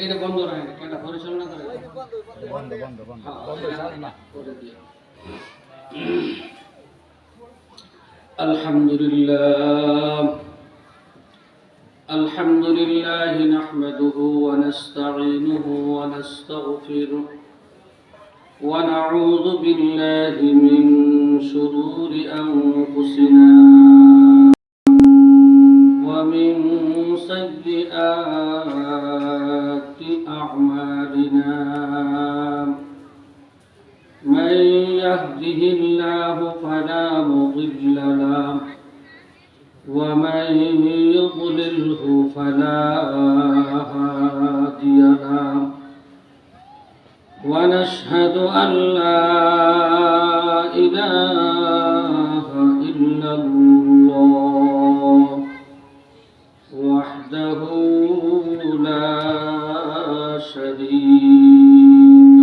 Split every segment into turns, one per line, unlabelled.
এটা বন্ধ রাখেন, এটা পরিচালনা করে
বন্ধ বন্ধ বন্ধ বন্ধ না
করে দিয়ে। আলহামদুলিল্লাহ আলহামদুলিল্লাহ নাহমাদুহু ওয়া নাস্তাঈনুহু ওয়া নাস্তাগফিরুহ ওয়া নাউযু বিল্লাহি মিন শুরুরি আনফুসিনা ওয়া মিন সাইয়্যিআতি আ'মালিনা। من يهده الله فلا مضل له ومن يضلله فلا هادي له ونشهد أن لا إله إلا الله وحده لا شريك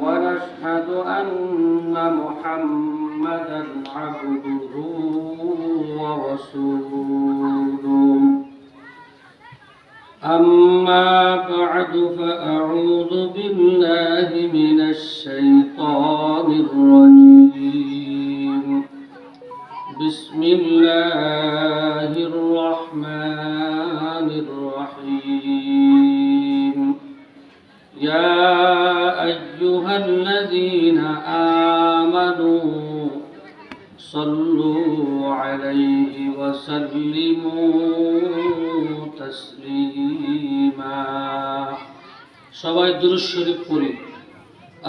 ونشهد أن محمدا عبده ورسوله. أما بعد فأعوذ بالله من الشيطان الرجيم. بسم الله الرحمن الرحيم. يا أيها الذين آمنوا صلوا عليه وسلموا تسليما. সবাই দুরূদ শরীফ পড়ি।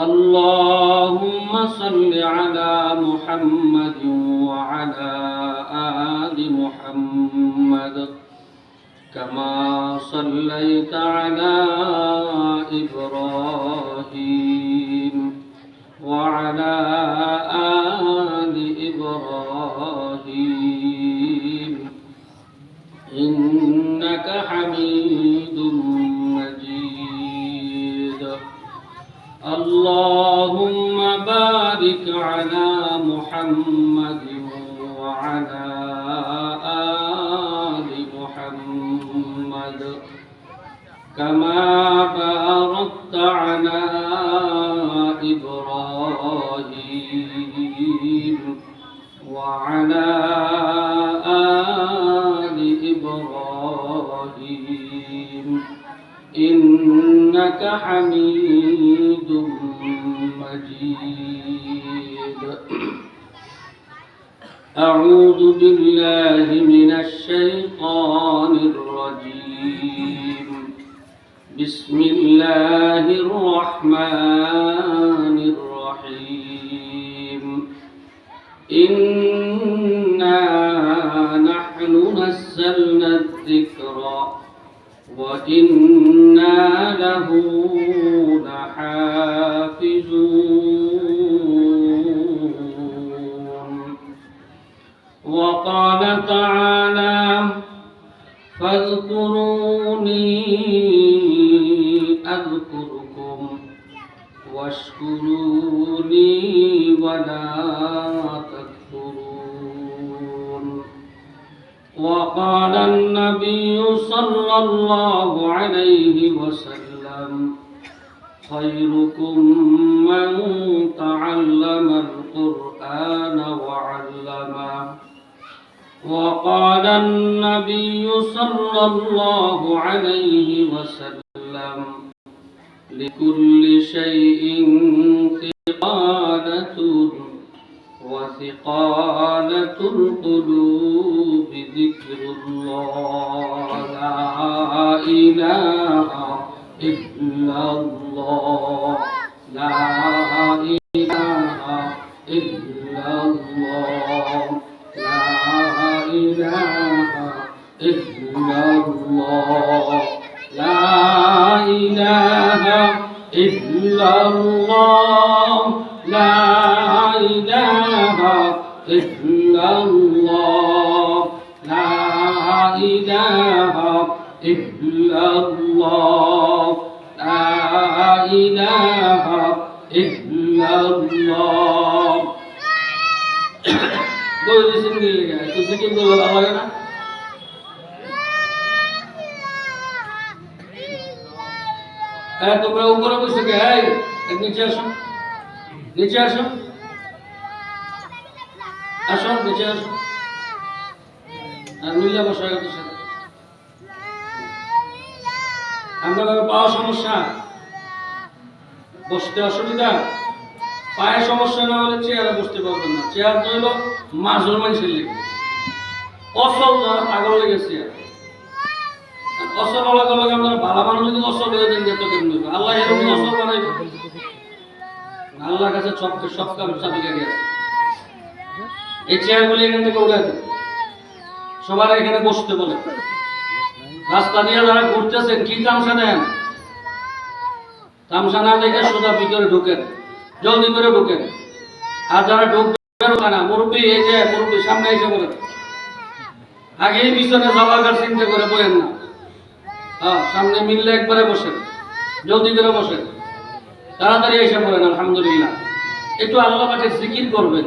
اللهم صل على محمد وعلى آل محمد كما صليت على إبراهيم وعلى آل إبراهيم إنك حميد مجيد. اللهم بارك على محمد وعلى آل محمد كما باركت على إبراهيم وعلى آل إبراهيم إنك حميد مجيد. أعوذ بالله من الشيطان الرجيم. بسم الله الرحمن الرحيم. إنا نحن نزلنا الذكر وإنا له لحافظون. وقال تعالى فاذكروني أذكركم واشكروا لي ولا تكفرون. وقال النبي صلى الله عليه وسلم خيركم من تعلم القرآن وعلمه. وقال النبي صلى الله عليه وسلم لكل شيء ثقالة وثقالة القلوب ذكر الله لا إله إلا الله لا إله إلا الله لا إله إلا الله لا إله إلا الله لا إله إلا الله لا إله إلا الله لا إله إلا الله. बोल जिंदगी लगा तो जिंदगी बोल आवाज़ ना হ্যাঁ তোমরা উপরে বসে কে? এই নিচে আসো, নিচে আসো, আসো নিচে আসো। আর মিল্লা বসে গেছে সাথে আমরা পাওয়া সমস্যা, বসতে অসুবিধা, পায়ে সমস্যা না হলে চেয়ারে বসতে পারবেন না। চেয়ার তো হলো মাজুর মানুষের লেগে, অসল যারা পাগল লেগেছে। অসল হওয়ার লগে আমরা ভালো মানুষ যদি অসল হয়ে দেন তো কেমন হবে? আল্লাহ এরকম অসল বানাইবে? আল্লাহর কাছে সব কাম চাবিকাঠি আছে। এই চেয়ারগুলি এখান থেকে উঠে দেন, সবার এখানে বসতে বলে। রাস্তা দিয়ে যারা ঘুরতেছেন কি তামসা দেন? তামসা না দেখে সোজা ভিতরে ঢুকেন, জলদি করে ঢুকেন। আর যারা ঢুকবেন না, মুরব্বী এই যে মুরব্বী সামনে এসে বলেন, আগেই পিছনে যাবার চিন্তা করে বলেন না। হ্যাঁ, সামনে মিললে একবারে বসেন, জলদি করে বসেন, তাড়াতাড়ি এসে পড়েন। আলহামদুলিল্লাহ। একটু আল্লাহ পাকের জিকির করবেন,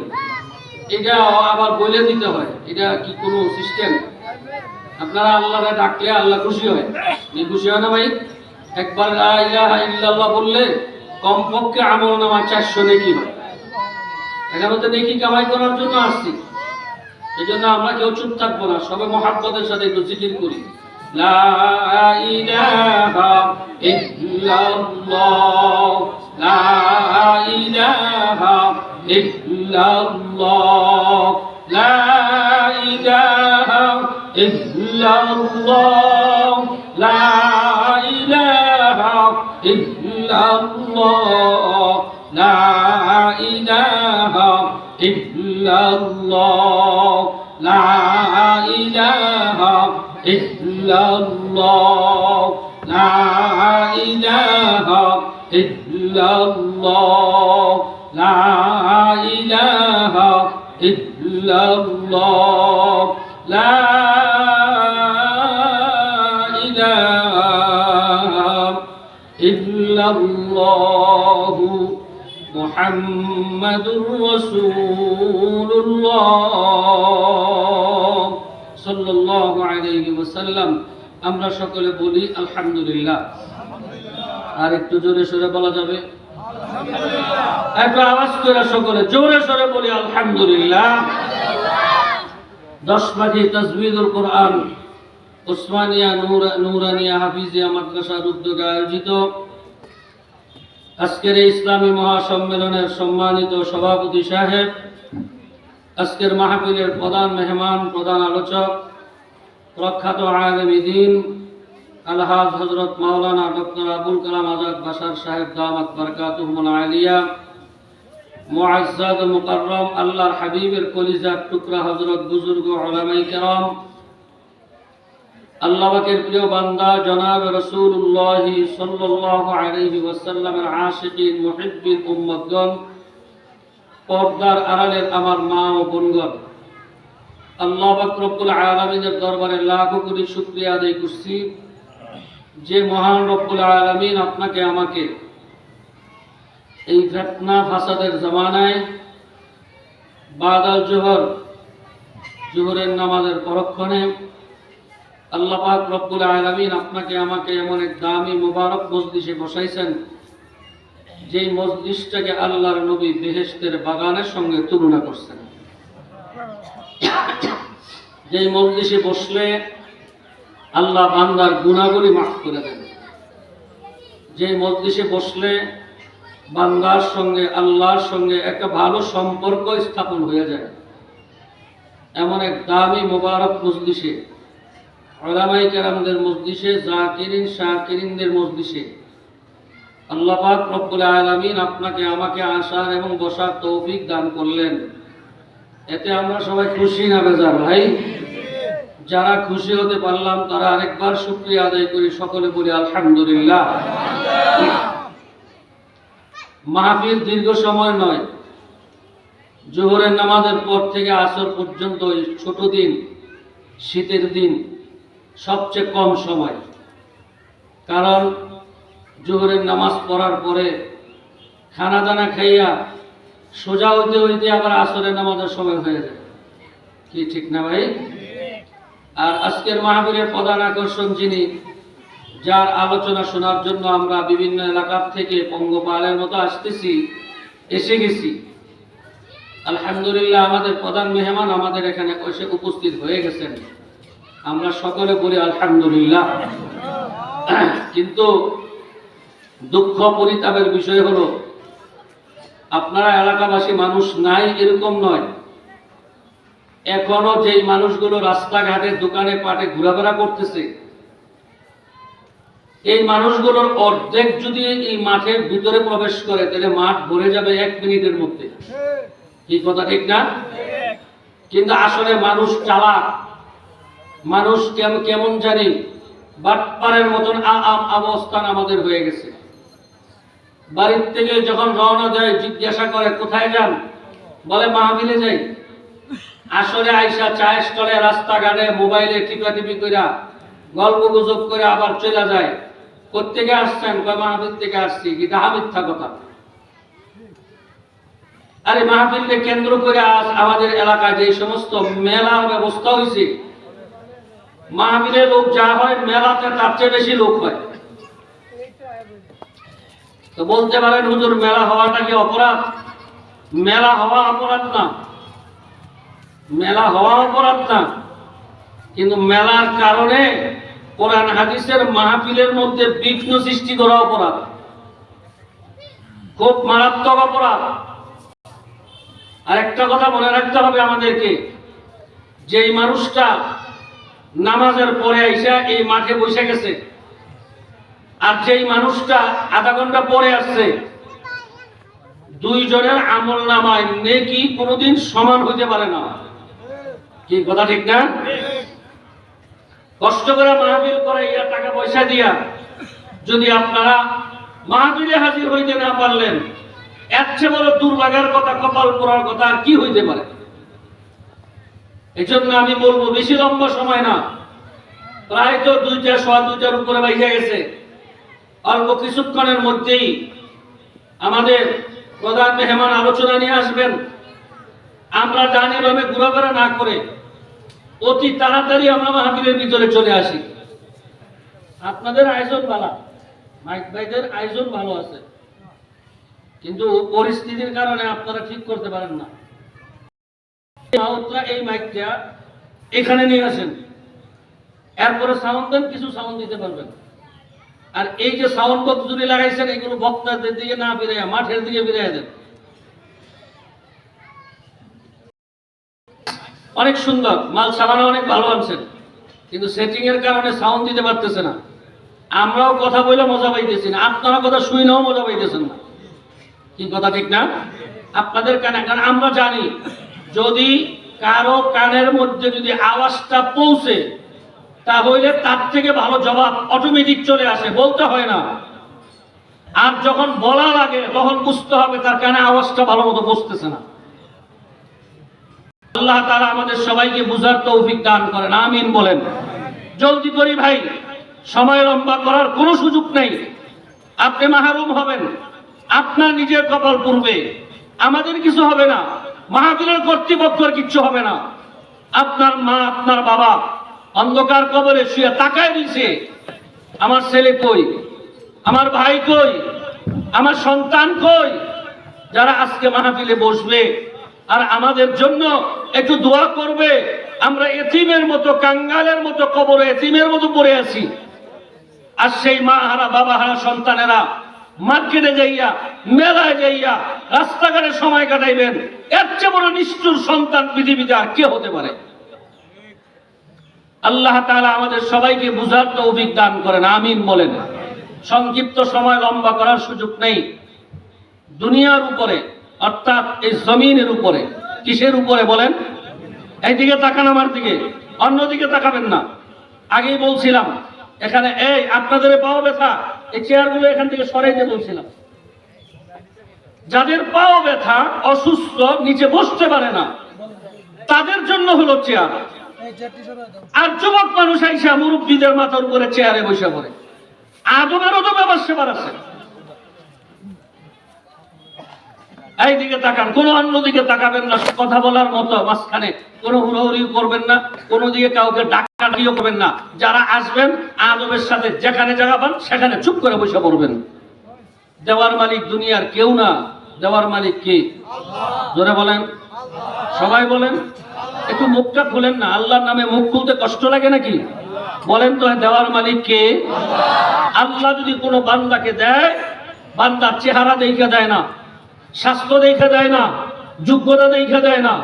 এটা আবার বলে দিতে হয়। এটা কি কোনো সিস্টেম? আপনারা আল্লাহরে ডাকলে আল্লাহ খুশি হয়, খুশি হয় না ভাই? একবার লা ইলাহা ইল্লাল্লাহ বললে কমপক্ষে আমল নামা 400 নেকি হয়। এখানে তো নেকি কামাই করার জন্য আসছি, এই জন্য আমরা কেউ চুপ থাকবো না, সবে মহাব্বতের সাথে একটু জিকির করি। লা ইলাহা ইল্লাল্লাহ, লা ইলাহা ইল্লাল্লাহ, লা ইলাহা ইল্লাল্লাহ, লা ইলাহা ইল্লাল্লাহ, লা ইলাহা ইল্লাল্লাহ, লা ইলাহা ইল্লাল্লাহ, লা ইলাহা ইল্লাল্লাহ, লা ইলাহা ইল্লাল্লাহ, লা ইলাহা ইল্লাল্লাহ, মুহাম্মাদুর রাসূলুল্লাহ সাল্লাল্লাহু আলাইহি ওয়াসাল্লাম। আমরা সকলে বলি আলহামদুলিল্লাহ। আর একটু জোরে সোরে বলা যাবে? একটু আওয়াজ করে সকলে জোরে সোরে বলি আলহামদুলিল্লাহ। 10 পাখি তাজবিদুল কোরআন উসমানিয়া নুরানিয়া হাফিজিয়া মাদ্রাসার উদ্যোগে আয়োজিত আজকের এই ইসলামী মহাসম্মেলনের সম্মানিত সভাপতি সাহেব, আজকের মাহফিলের প্রধান মেহমান, প্রধান আলোচক, প্রখ্যাত আলেমে দ্বীন আলহাজ হযরত মাওলানা ডক্টর আবুল কালাম আজাদ বাশার সাহেব দামাত বারকাতুহুল আলিয়া, মুআজ্জাজ মুকাররম আল্লাহর হাবিবের কলিজার টুকরা হযরত বুজুর্গ উলামায়ে কেরাম, আল্লাহ পাকের প্রিয় বান্দা জনাব রাসূলুল্লাহ সাল্লাল্লাহু আলাইহি ওয়াসাল্লামের আশিকিন মুহিব্বিন উম্মতগণ, পর্দার আড়ালের আমার মা ও বোনগণ, আল্লাহ পাক রব্বুল আলামিনের দরবারে লাখ কোটি শুকরিয়া আদায় করছি যে মহান রব্বুল আলামিন আপনাকে আমাকে এই ফিতনা ফাসাদের জামানায় বাদাল জোহরের নামাজের পরক্ষণে আল্লাহ পাক রব্বুল আলামিন আপনাকে আমাকে এমন এক দামি মুবারক মজলিসে বসাইছেন, যেই মজলিসটাকে আল্লাহর নবী বেহেশতের বাগানের সঙ্গে তুলনা করছেন। যেই মজলিসে বসলে আল্লাহ বান্দার গুনাহগুলি মাফ করে দেন, যেই মজলিসে বসলে বান্দার সঙ্গে আল্লাহর সঙ্গে একটা ভালো সম্পর্ক স্থাপন হয়ে যায়, এমন এক দামি মুবারক মজলিসে, উলামায়ে কেরামদের মজলিসে, জাকিরিন শাকিরিনদের মজলিসে আল্লাহ পাক রব্বুল আলামিন আপনাকে আমাকে আসার এবং বসার তৌফিক দান করলেন। এতে আমরা সবাই খুশি না বেজার ভাই? যারা খুশি হতে পারলাম তারা আরেকবার শুকরিয়া আদায় করি, সকলে বলি আলহামদুলিল্লাহ। মাহফিল দীর্ঘ সময় নয়, জোহরের নামাজের পর থেকে আসর পর্যন্ত এই ছোট দিন, শীতের দিন সবচেয়ে কম সময়। কারণ জোহরের নামাজ পড়ার পরে খানা দানা খাইয়া সোজা হইতে হইতে আবার আসরের নামাজের সময় হয়ে যায়, কি ঠিক না ভাই? আর আজকের মাহফিলের প্রধান আকর্ষণ যিনি, যার আলোচনা শোনার জন্য আমরা বিভিন্ন এলাকার থেকে পঙ্গপালের মতো এসে গেছি। আলহামদুলিল্লাহ, আমাদের প্রধান মেহমান আমাদের এখানে এসে উপস্থিত হয়ে গেছেন। আমরা সকলে বলি আলহামদুলিল্লাহ। কিন্তু দুঃখ পরিতাপের বিষয় হলো, আপনারা এলাকাবাসী মানুষ নাই এরকম নয়, এখনো যেই মানুষগুলো রাস্তাঘাটে দোকানে পাটে ঘোরাফেরা করতেছে, এই মানুষগুলোর অর্ধেক যদি এই মাঠের ভিতরে প্রবেশ করে তাহলে মাঠ ভরে যাবে 1 মিনিটের মধ্যে। কি কথা ঠিক না? কিন্তু আসলে মানুষ চালাক, মানুষ কেমন জানি বাটপারের মতন অবস্থান আমাদের হয়ে গেছে। বাড়ির থেকে যখন রওনা দেয় জিজ্ঞাসা করে কোথায় যান, বলে মাহফিলে যাই। আসলে আইসা চায়ের স্টলে রাস্তাঘাটে মোবাইলে টিপাটিপি কইরা গল্প গুজব করে আবার চলে যায়। কোত্থেকে আসছেন? কয় মাহফিল থেকে আসছি। কি তাহা মিথ্যা কথা? আরে মাহফিলকে কেন্দ্র করে আমাদের এলাকায় যে সমস্ত মেলার ব্যবস্থা হয়েছে, মাহফিলে লোক যা হয় মেলাতে তার চেয়ে বেশি লোক হয়। তো বলতে পারেন হুজুর মেলা হওয়াটা কি অপরাধ? মেলা হওয়া অপরাধ না, মেলা হওয়া অপরাধ না, কিন্তু মেলার কারণে কোরআন হাদিসের মাহফিলের মধ্যে বিঘ্ন সৃষ্টি করা অপরাধ, খুব মারাত্মক অপরাধ। আর একটা কথা মনে রাখতে হবে আমাদেরকে, যেই মানুষটা নামাজের পরে আইসা এই মাঠে বসে গেছে আর যেই মানুষটা আধা ঘন্টা পরে আসছে, দুইজনের আমল নামায় নেকি কোনোদিন সমান হতে পারে না। কি কথা ঠিক না? কষ্ট করে মাহফিল করে টাকা পয়সা দিয়া যদি আপনারা মাহফিলে হাজির হইতে না পারলেন, এর চেয়ে বড় দুর্ভাগ্যের কথা, কপাল পোড়ার কথা আর কি হইতে পারে? এই জন্য আমি বলবো, বেশি লম্বা সময় না, প্রায় তো 2টার উপরে বাইরে গেছে। অল্প কিছুক্ষণের মধ্যেই আমাদের প্রধান মেহমান আলোচনা নিয়ে আসবেন। আমরা জানি ভাবে ঘোরাফেরা না করে অতি তাড়াতাড়ি আমরা মাহফিলের ভিতরে চলে আসি। আপনাদের আয়োজন ভালো, মাইক ভাইদের আয়োজন ভালো আছে, কিন্তু পরিস্থিতির কারণে আপনারা ঠিক করতে পারেন না। এই মাইকটা এখানে নিয়ে আসেন, এরপরে সাউন্ড দেন, কিছু সাউন্ড দিতে পারবেন। আর এই যে সাউন্ড বক্স যদি লাগাইছেন, এগুলো বক্তাদের দিকে না ফিরাইয়া মাঠের দিকে ফিরাইয়া দেন। অনেক সুন্দর মাল সামানো, অনেক ভালো আনছেন, কিন্তু সেটিং এর কারণে সাউন্ড দিতে পারতেছে না। আমরাও কথা বলে মজা পাইতেছি না, আপনারা কথা শুনেও মজা পাইতেছেন না। কি কথা ঠিক না? আপনাদের কানে, কারণ আমরা জানি যদি কারো কানের মধ্যে যদি আওয়াজটা পৌঁছে, তাহলে তার থেকে ভালো জবাব অটোমেটিক চলে আসে, বলতে হয় না। আর যখন বলা লাগে তখন বুঝতে হবে তার কানে আওয়াজটা ভালো মতো বসতেছে না। আল্লাহ তাআলা আমাদের সবাইকে বুঝার তৌফিক দান করেন, আমিন বলেন। জলদি করি ভাই, সময় লম্বা করার কোনো সুযোগ নেই। আপনি মাহরুম হবেন, আপনার নিজের কপাল পুড়বে, আমাদের কিছু হবে না, মাহফিলের কর্তৃপক্ষের কিচ্ছু হবে না। আপনার মা, আপনার বাবা অন্ধকার কবরে শুয়ে তাকায় দিছে, আমার ছেলে কই, আমার ভাই কই, আমার সন্তান কই। যারা আজকে মাহফিলে বসবে আর আমাদের জন্য একটু দোয়া করবে, আমরা এতিমের মতো, কাঙ্গালের মতো কবরে এতিমের মতো পড়ে আছি। আর সেই মা হারা, বাবা হারা সন্তানেরা মার্কেটে যাইয়া, মেলায় যাইয়া, রাস্তাঘাটে সময় কাটাইবেন, এর চেয়ে বড় নিষ্ঠুর সন্তান পৃথিবীতে আর কে হতে পারে? আল্লাহ তাআলা আমাদের সবাইকে বুঝার তৌফিক দান করেন, আমিন বলেন। সংক্ষিপ্ত সময় লম্বা করার সুযোগ নেই। দুনিয়ার উপরে, অর্থাৎ এই জমিনের উপরে, কিসের উপরে বলেন? এইদিকে তাকান, আমার দিকে, অন্যদিকে তাকাবেন না। আগেই বলছিলাম এখানে, এই আপনাদের পাও ব্যথা, এই চেয়ারগুলো এখান থেকে সরাইতে বলছিলাম। যাদের পাও ব্যথা, অসুস্থ, নিচে বসতে পারে না, তাদের জন্য হলো চেয়ার। আর যুবক মানুষ আইসা মুরব্বীদের মাথার উপরে চেয়ারে বসে পড়ে, আদবেরও তো ব্যাপার সেবার আছে। এইদিকে তাকান, কোনো অন্যদিকে তাকাবেন না। কথা বলার মতো মাঝখানে কোনো হুড়োহুড়ি করবেন না, কোনো দিকে কাউকে ডাকাডাকিও করবেন না। যারা আসবেন আদবের সাথে যেখানে জায়গা পান সেখানে চুপ করে বসে পড়বেন। দেওয়ার মালিক দুনিয়ার কেউ না, দেওয়ার মালিক কি? জোরে বলেন, সবাই বলেন। একটু মুখটা খুলেন না, আল্লাহর নামে মুখ খুলতে কষ্ট লাগে নাকি? বলেন তো, দেওয়ার মালিক কে? আল্লাহ যদি কোনো বান্দাকে দেয়, বান্দার চেহারা দেখে দেয় না, স্বাস্থ্য দেখে দেয় না, যোগ্যতা দেখে দেয় না।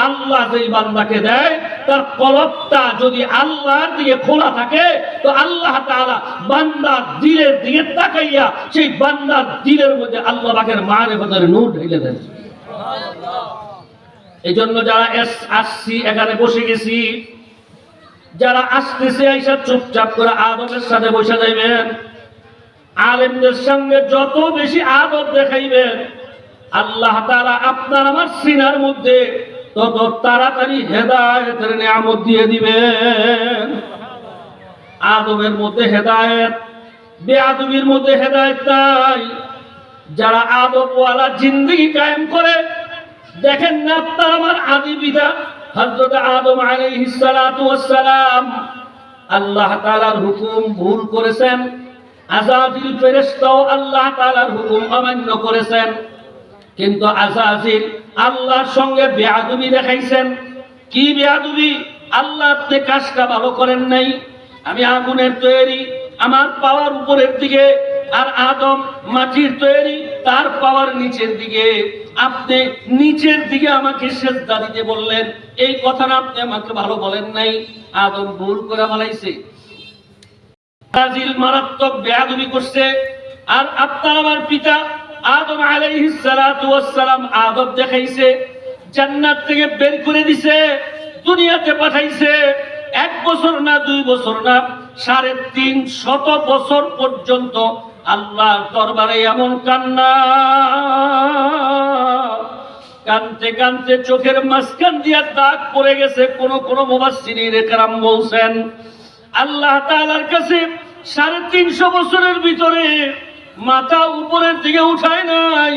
আল্লাহ যেই বান্দাকে দেয় তার কলবটা যদি আল্লাহর দিকে খোলা থাকে, তো আল্লাহ তাআলা বান্দার দিলের দিকে তাকাইয়া সেই বান্দার দিলের মধ্যে আল্লাহ পাকের মারিফতের নূর ঢেলে দেন। এই জন্য যারা আসছি, এখানে বসে গেছি, যারা আসতেছে আইসা চুপচাপ করে আদবের সাথে বসে যাইবেন। আলেমদের সঙ্গে যত বেশি আদব দেখাইবেন, আল্লাহ তাআলা আপনার আমার সিনার মধ্যে তত তাড়াতাড়ি হেদায়েতের নিয়ামত দিয়ে দিবেন। আদবের মধ্যে হেদায়েত, বেয়াদবির মধ্যে হেদায়েত নাই। যারা আদবওয়ালা জিন্দেগি কায়েম করে, দেখেন না আপনার আমার আদি পিতা হযরত আদম আলাইহিস সালাতু ওয়াস সালাম আল্লাহ তাআলার হুকুম ভুল করেছেন, আযাজিল ফেরেশতাও আল্লাহ তাআলার হুকুম অমান্য করেছেন, কিন্তু আযাজিল আল্লাহর সঙ্গে বেয়াদবি দেখাইছেন। কি বেয়াদবি? আল্লাহ আপনি কাজটা ভালো করেন নাই, আমি আগুনের তৈরি, আমার পাওয়ার উপরের দিকে, আর আদম মাটির তৈরি, তার পাওয়ার নিচের দিকে। আপনি নিচের দিকে আমাকে সেজদা দিতে বললেন, এই কথাটা আপনি আমাকে ভালো বলেন নাই। আদম ভুল করে বলাইছে, আযাজিল মারাত্মক বেয়াদবি করছে। আর আপনার আমার পিতা আদম আলাইহিস সালাতু ওয়াস সালাম আদব দেখাইছে, জান্নাত থেকে বের করে দিছে, দুনিয়াতে পাঠাইছে। 1 বছর না 2 বছর না, 350 বছর পর্যন্ত আল্লাহর দরবারে এমন কান্না, কানতে কানতে চোখের মাঝখান দিয়া দাগ পড়ে গেছে। কোন কোন মুফাসসিরিন কেরাম বলছেন আল্লাহ তাআলার কাছে 350 বছরের ভিতরে মাথা উপরের দিকে উঠায় নাই,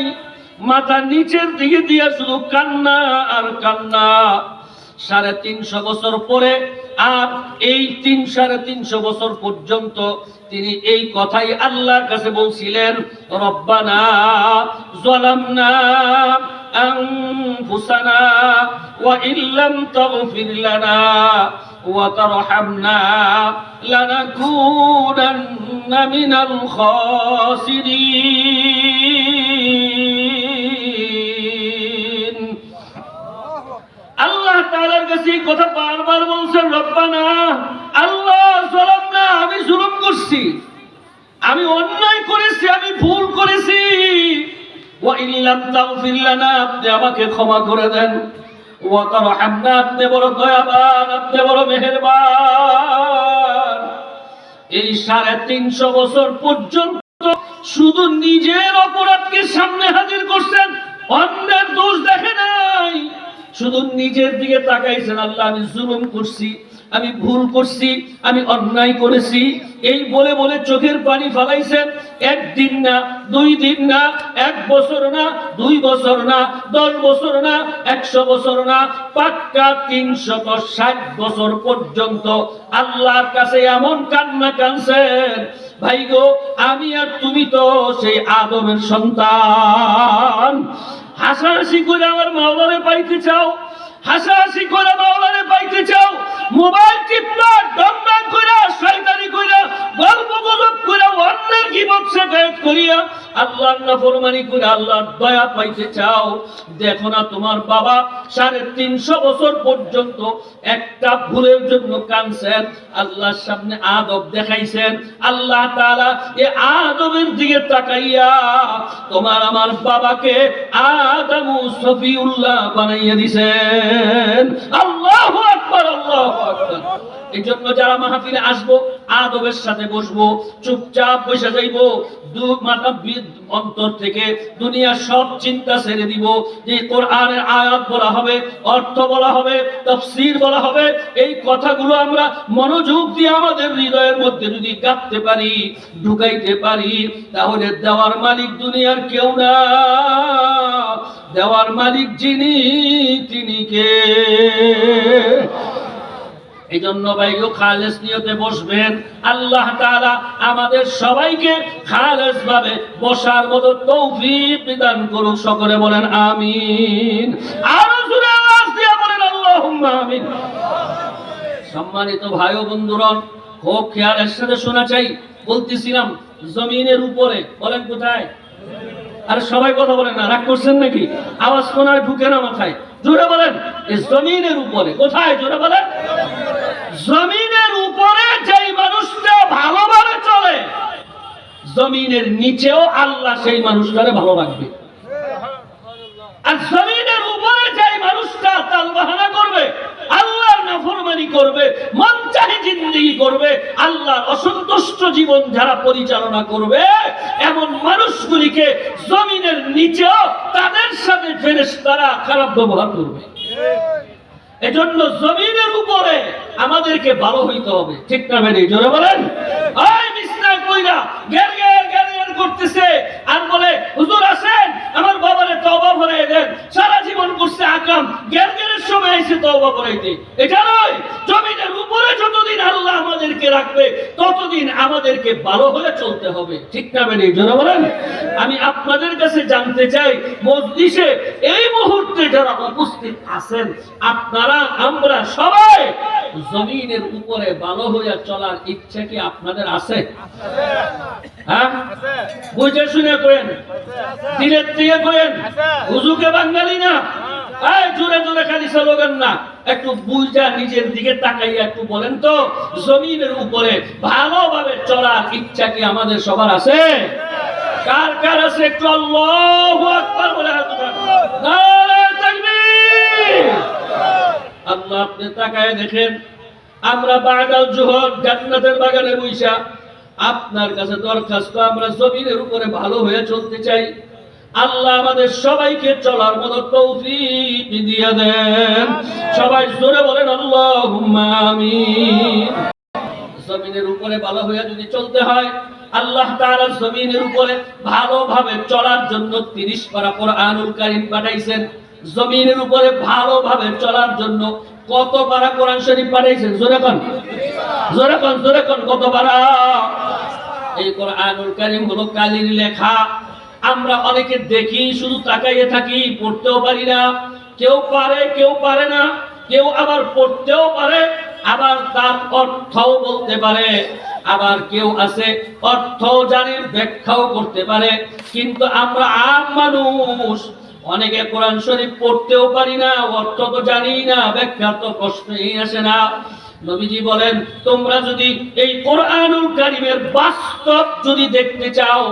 মাথা নিচের দিকে দিয়া শুধু কান্না আর কান্না। 350 বছর পরে আর এই 350 বছর পর্যন্ত তিনি এই কথাই আল্লাহর কাছে বলছিলেন, রব্বানা যালামনা আনফুসানা ওয়া ইল্লাম তাগফির লানা ওয়া তারহামনা লানাকুনান্না মিনাল খাসিরিন। আল্লাহ তাআলার কাছে কথা বারবার বলছেন, রব্বানা, আল্লাহ যালামনা, আমি জুলুম করছি, আমি অন্যায় করেছি, আমি ভুল করেছি। ওয়া ইল্লাম তাগফির লানা, আপনি আমাকে ক্ষমা করে দেন। ওয়া তারহামনা, আপনি বড় দয়াবান, আপনি বড় মেহেরবান। এই 350 বছর পর্যন্ত শুধু নিজের অপরাধকে সামনে হাজির করছেন, অন্যের দোষ দেখে নাই। শুধু নিজের দিকে তাকাইছেন, আল্লাহ আমি জুলুম করছি, আমি ভুল করছি, আমি অন্যায় করেছি, এই বলে বলে চোখের পানি ফেলাইছেন। 1 দিন না, 2 দিন না, 1 বছর না, 2 বছর না, 10 বছর না, 100 বছর না, পাক্কা 360 বছর পর্যন্ত আল্লাহর কাছে এমন কান্না কাঁদছেন। ভাই গো, আমি আর তুমি তো সেই আদমের সন্তান। হাসাহাসি করে আমার মাওলারে পাইতে চাও, হাসাহাসি করে মাওলারে পাইতে চাও, মোবাইল টিপলা, দমদাম কইরা, শয়তানি কইরা, গল্প গুজব কইরা, অন্যের গীবত শিকায়ত করিয়া, আল্লাহর নাফরমানি করে আল্লাহর দয়া পাইতে চাও। দেখো না তোমার বাবা 350 বছর পর্যন্ত একটা ভুলের জন্য কাঁদছেন, আল্লাহর সামনে আদব দেখাইছেন। আল্লাহ তাআলা এই আদবের দিকে তাকাইয়া তোমার আমার বাবাকে আদম সফিউল্লাহ বানাইয়া দিয়েছেন। আল্লাহু আকবার, আল্লাহু আকবার। এই জন্য যারা মাহফিলে আসবো, আদবের সাথে বসবো, চুপচাপ বসে যাইবো, অন্তর থেকে দুনিয়ার সব চিন্তা ছেড়ে দিব। যে কোরআনের আয়াত বলা হবে, অর্থ বলা হবে, তাফসীর বলা হবে, এই কথাগুলো আমরা মনোযোগ দিয়ে আমাদের হৃদয়ের মধ্যে যদি গাঁথতে পারি, ঢুকাইতে পারি, তাহলে দেওয়ার মালিক দুনিয়ার কেউ না, দেওয়ার মালিক যিনি তিনি কে? এই জন্য ভাইও খালেস নিয়তে বসবেন। আল্লাহ তাআলা আমাদের সবাইকে খালেস ভাবে বসার মতো তৌফিক বিধান করুন। সকলে বলেন আমিন। আরো জোরে আওয়াজ দিয়ে বলেন আল্লাহুম্মা আমিন। সম্মানিত ভাই ও বন্ধুগণ, খুব খেয়ালের সাথে শোনা চাই। বলতেছিলাম জমিনের উপরে, বলেন কোথায়? আর সবাই কথা বলেন না, রাগ করছেন নাকি? আওয়াজ শোনার ঢুকে না মাথায়, জোরে বলেন। এই জমিনের উপরে কোথায়? জোরে বলেন। জমিনের উপরে যেই মানুষটা ভালোভাবে চলে, জমিনের নিচেও আল্লাহ সেই মানুষটারে ভালো রাখবে। আর জমিনের উপরে যেই মানুষটা তালবাহানা করবে, আল্লাহর নাফরমানি করবে, মন চাহে জিন্দেগি করবে, আল্লাহর অসন্তুষ্ট জীবন যারা পরিচালনা করবে, এমন মানুষগুলিকে জমিনের নিচেও তাদের সাথে ফেরেশতারা খারাপ ব্যবহার করবে। এজন্য জমিনের উপরে আমাদেরকে ভালো হইতে হবে, ঠিক না বেরি? জোরে বলেন। ওই বিছনায় কইরা গের গের গের গের করতেছে আর বলে হুজুর আসেন আমার বাবারে তওবা করাই দেন, সারা জীবন করছে আকাম, গের গেরের সময় এসে তওবা করাইতে। এটা নয়। জমিনের উপরে যতদিন আল্লাহ আমাদেরকে রাখবে ততদিন আমাদেরকে ভালো হয়ে চলতে হবে, ঠিক না বেরি? জোরে বলেন। আমি আপনাদের কাছে জানতে চাই, মজলিসে এই মুহূর্তে যারা উপস্থিত আছেন, আপনারা আমরা সবাই জমিনের উপরে ভালো হয়ে চলার ইচ্ছা কি আপনাদের আছে? হ্যাঁ, বুঝে শুনে করেন, দিলের থেকে করেন। হুজুকে বাঙালি না, এই জোরে জোরে খালি স্লোগান না, একটু বুঝা নিজের দিকে তাকাইয়া একটু বলেন তো, জমিনের উপরে ভালোভাবে চলার ইচ্ছা কি আমাদের সবার আছে? কার কার আছে? একটু আল্লাহু আকবার বলে হাত উঠান। নারে তাকবীর। আল্লাহ আপনি তাকায় দেখেন, আমরা বাদাল জোহর জান্নাতের বাগানে বইসা আপনার কাছে দরখাস্ত, আমরা জমিনের উপরে ভালো হয়ে চলতে চাই। আল্লাহ আমাদের সবাইকে চলার মতো তৌফিক দিয়ে দেন। সবাই জোরে বলেন আল্লাহুম্মা আমিন। জমিনের উপরে ভালো হয়ে যদি চলতে হয়, আল্লাহ তাআলা জমিনের উপরে ভালোভাবে চলার জন্য 30 পারা কোরআনুল কারীম পাঠাইছেন। জমিনের উপরে ভালোভাবে চলার জন্য কত পারা কোরআন শরীফ পাঠাইছেন? জোরে কোন, জোরে কোন, জোরে কোন, কত পারা? এই কোরআনুল কারীম হলো কালির লেখা। আমরা অনেকে দেখি, শুধু তাকাইয়ে থাকি, পড়তেও পারি না। কেউ পারে, কেউ পারে না। কেউ আবার পড়তেও পারে, আবার তার অর্থও বলতে পারে। আবার কেউ আছে অর্থও জানে, ব্যাখ্যাও করতে পারে। কিন্তু আমরা আম মানুষ, অনেকে কোরআন শরীফ পড়তেও পারি না, অর্থ তো জানি না, ব্যাখ্যা তো প্রশ্নই আসে না। নবীজি বলেন, তোমরা যদি এই কোরআনুল কারীমের বাস্তব যদি দেখতে চাও,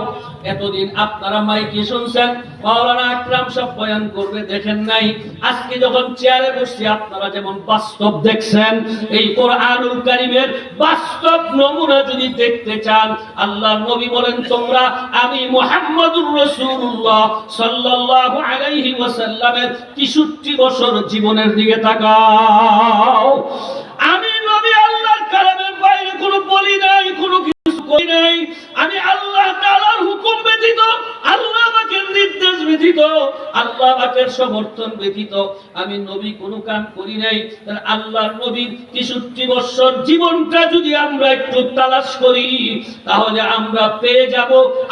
এতদিন আপনারা মাইকে শুনছেন, মাওলানা আকরাম সব বয়ান করবে, দেখেন নাই। আজকে যখন চেয়ারে বসছি, আপনারা যেমন বাস্তব দেখছেন, এই কোরআনুল কারীমের বাস্তব নমুনা যদি দেখতে চান, আল্লাহর নবী বলেন, তোমরা আমি মুহাম্মদুর রাসূলুল্লাহ সাল্লাল্লাহু আলাইহি ওয়াসাল্লামের 63 বছর জীবনের দিকে তাকাও। আমি নবী আল্লাহর কালামের বাইরে কোনো বলি নাই, কোনো কিছু করি নাই। আমি আল্লাহ তাআলার হুকুম ব্যতীত, আল্লাহ পাকের নির্দেশ ব্যতীত, আল্লাহ পাকের সমর্থন ব্যতীত আমি নবী কোনো কাম করি নাই। আল্লাহর নবীর 63 বছর জীবনটা যদি আমরা একটু তালাশ করি, তাহলে আমরা পেয়ে যাব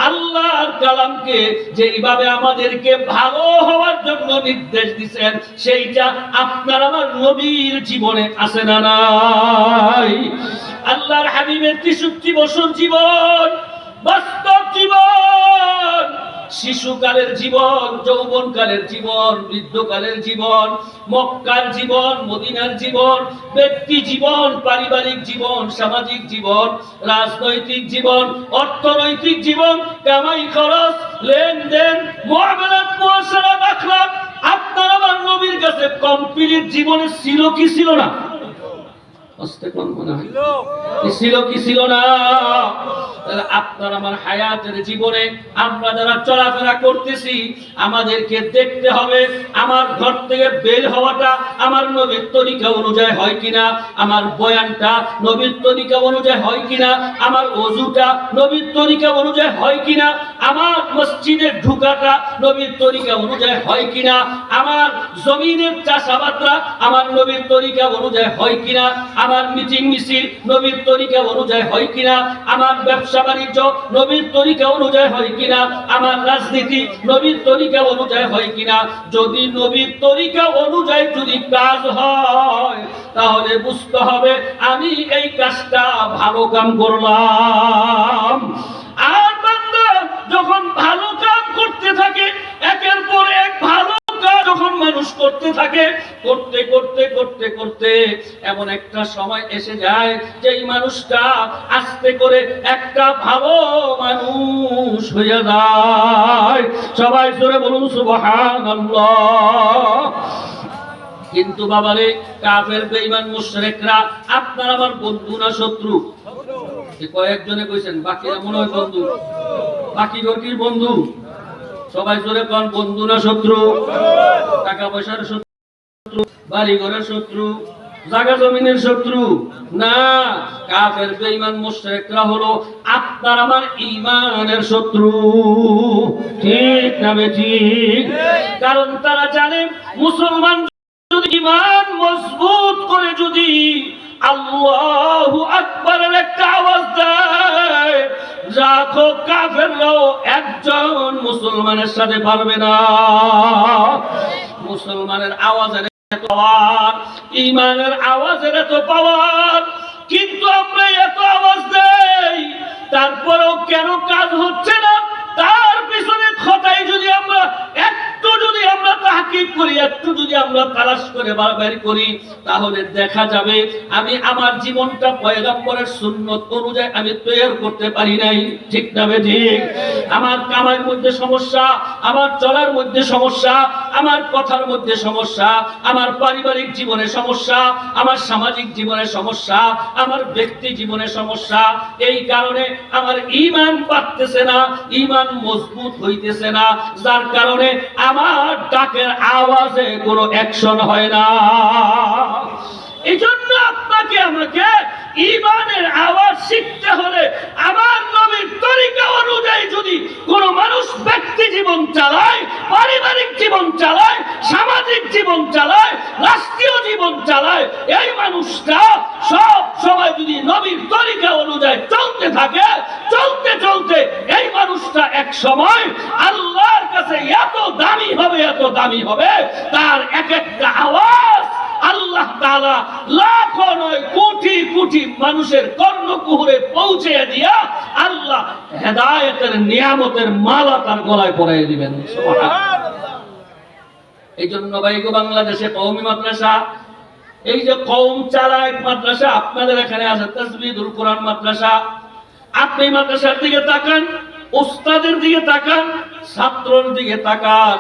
আল্লাহর কালামকে যেইভাবে আমাদেরকে ভালো হওয়ার জন্য নির্দেশ দিয়েছেন, সেইটা আপনার আমার নবীর জীবনে আছে না নাই? আল্লাহর হাবিবের 63 বছর জীবন, বাস্তব জীবন, শিশুকালের জীবন, যৌবনকালের জীবন, বৃদ্ধকালের জীবন, মক্কার জীবন, মদিনার জীবন, ব্যক্তি জীবন, পারিবারিক জীবন, সামাজিক জীবন, রাজনৈতিক জীবন, অর্থনৈতিক জীবন, কামাই খরচ, লেনদেন, মুআমালাত, মুআশারাত, আখলাক, আপনার আমার নবীর কাছে কমপ্লিট জীবনে ছিল কি ছিল না? ছিল কি ছিল না? আপনার আমার হায়াতের জীবনে আমরা যারা চলাফেরা করতেছি, আমাদেরকে দেখতে হবে আমার ঘর থেকে বের হওয়াটা আমার নবীর তরিকা অনুযায়ী হয় কিনা, আমার বয়ানটা নবীর তরিকা অনুযায়ী হয় কিনা, আমার ওযুটা নবীর তরিকা অনুযায়ী হয় কিনা, আমার মসজিদে ঢুকাটা নবীর তরিকা অনুযায়ী হয় কিনা, আমার জমিনের চাষাবাদরা আমার নবীর তরিকা অনুযায়ী হয় কিনা, আমার মিটিং মিছিল নবীর তরিকা অনুযায়ী হয় কিনা, আমার ব্যবসা বাণিজ্য নবীর তরিকা অনুযায়ী হয় কিনা, আমার রাজনীতি নবীর তরিকা অনুযায়ী হয় কিনা। যদি নবীর তরিকা অনুযায়ী যদি কাজ হয় তাহলে বুঝতে হবে আমি এই কাজটা ভালো কাম করলাম। আর বান্দা যখন ভালো কাম করতে থাকে, একের পর এক ভালো কাজ যখন মানুষ করতে থাকে, করতে করতে করতে করতে এমন একটা সময় এসে যায় যে এই মানুষটা আস্তে করে একটা ভালো মানুষ হয়ে যায়। সবাই জোরে বলুন সুবহানাল্লাহ। কিন্তু বাবারে, কাফের বেঈমান মুশরিকরা আপনার আমার বন্ধু না শত্রু? কয়েকজনে কইছেন, বাকিরা মনে হয় বন্ধু। বাকি কি বন্ধু? সবাই জোরে কোন, বন্ধু না শত্রু? টাকা পয়সার শত্রু, বাড়ি ঘরের শত্রু, জায়গা জমিনের শত্রু না। কাফের বেঈমান মুশরিকরা হলো আপনার আমার ঈমানের শত্রু। ঠিক না ঠিক? কারণ তারা জানে মুসলমান যদি ঈমান মজবুত করে যদি আল্লাহু আকবারের একটা আওয়াজ দেয়, রাখো কাফেররাও একজন মুসলমানের সাথে পারবে না। মুসলমানের আওয়াজের এত পাওয়ার, ঈমানের আওয়াজের এত পাওয়ার, কিন্তু আমরা এত আওয়াজ দেই তারপরেও কেন কাজ হচ্ছে না? তার পিছনে খোদাই যদি আমরা একটু যদি আমরা তাহকিক করি, একটু যদি আমরা তালাশ করে বের করি, তাহলে দেখা যাবে আমি আমার জীবনটা পয়গম্বরের সুন্নত অনুযায়ী আমি তৈরি করতে পারি নাই। ঠিক না ঠিক? আমার কামার মধ্যে সমস্যা, আমার চলার মধ্যে সমস্যা, আমার কথার মধ্যে সমস্যা, আমার পারিবারিক জীবনে সমস্যা, আমার সামাজিক জীবনে সমস্যা, আমার ব্যক্তি জীবনে সমস্যা। এই কারণে আমার ঈমান বাড়তেছে না, ঈমান মজবুত হইতেছে না, যার কারণে আমার ডাকের আওয়াজে কোনো অ্যাকশন হয় না। এই জন্য আপনাকে আমাকে ঈমানের আওয়াজ শিখতে হলে আমার নবীর তরিকা অনুযায়ী যদি কোনো মানুষ ব্যক্তি জীবন চালায়, পারিবারিক জীবন চালায়, সামাজিক জীবন চালায়, রাষ্ট্রীয় জীবন চালায়, এই মানুষটা সব সময় যদি নবীর তরিকা অনুযায়ী চলতে থাকে, চলতে চলতে এই মানুষটা এক সময় আল্লাহর কাছে এত দামি হবে, এত দামি হবে, তার এক একটা আওয়াজ আল্লাহ তাআলা লাখো নয় কোটি কোটি মানুষের কর্ণকুহরে পৌঁছে দিয়া আল্লাহ হেদায়েতের নিয়ামতের মালা তার গলায় পরাইয়ে দিবেন। সুবহানাল্লাহ। এই জন্য ভাইগো, বাংলাদেশে কওমি মাদ্রাসা, এই যে কওম চালায় মাদ্রাসা আপনাদের এখানে আছে, তাসবিহুল কোরআন মাদ্রাসা। আপনি মাদ্রাসার দিকে তাকান, উস্তাদের দিকে তাকান, ছাত্রর দিকে তাকান,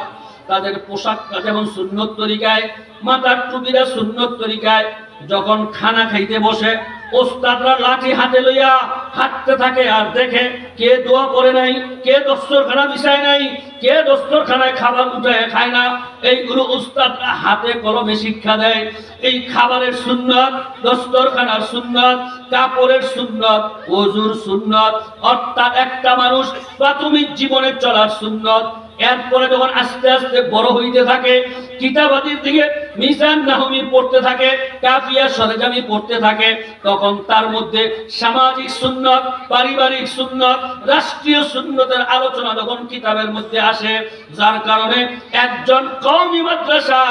তাদের পোশাকটা যেমন সুন্নত তরিকায়, মাথার টুপিরা সুন্নত তরিকায়। যখন খানা খাইতে বসে ওস্তাদরা লাঠি হাতে লইয়া হাঁটতে থাকে আর দেখে কে দোয়া করে নাই, কে দস্তরখানা বিছায় নাই, কে দস্তরখানায় খাবার উঠায় খায় না। এইগুলো উস্তাদরা হাতে কলমে শিক্ষা দেয়। এই খাবারের সুন্নত, দস্তরখানার সুন্নত, কাপড়ের সুন্নত, ওযুর সুন্নত, অর্থাৎ একটা মানুষ প্রাথমিক জীবনে চলার সুন্নত। এরপরে যখন আস্তে আস্তে বড় হইতে থাকে, কিতাবাদির দিকে মিজান নাহমি পড়তে থাকে, কাফিয়া সরেজামি পড়তে থাকে, তখন তার মধ্যে সামাজিক সুন্নত, পারিবারিক সুন্নত, রাষ্ট্রীয় সুন্নতের আলোচনা যখন কিতাবের মধ্যে আসে, যার কারণে একজন কওমি মাদ্রাসা,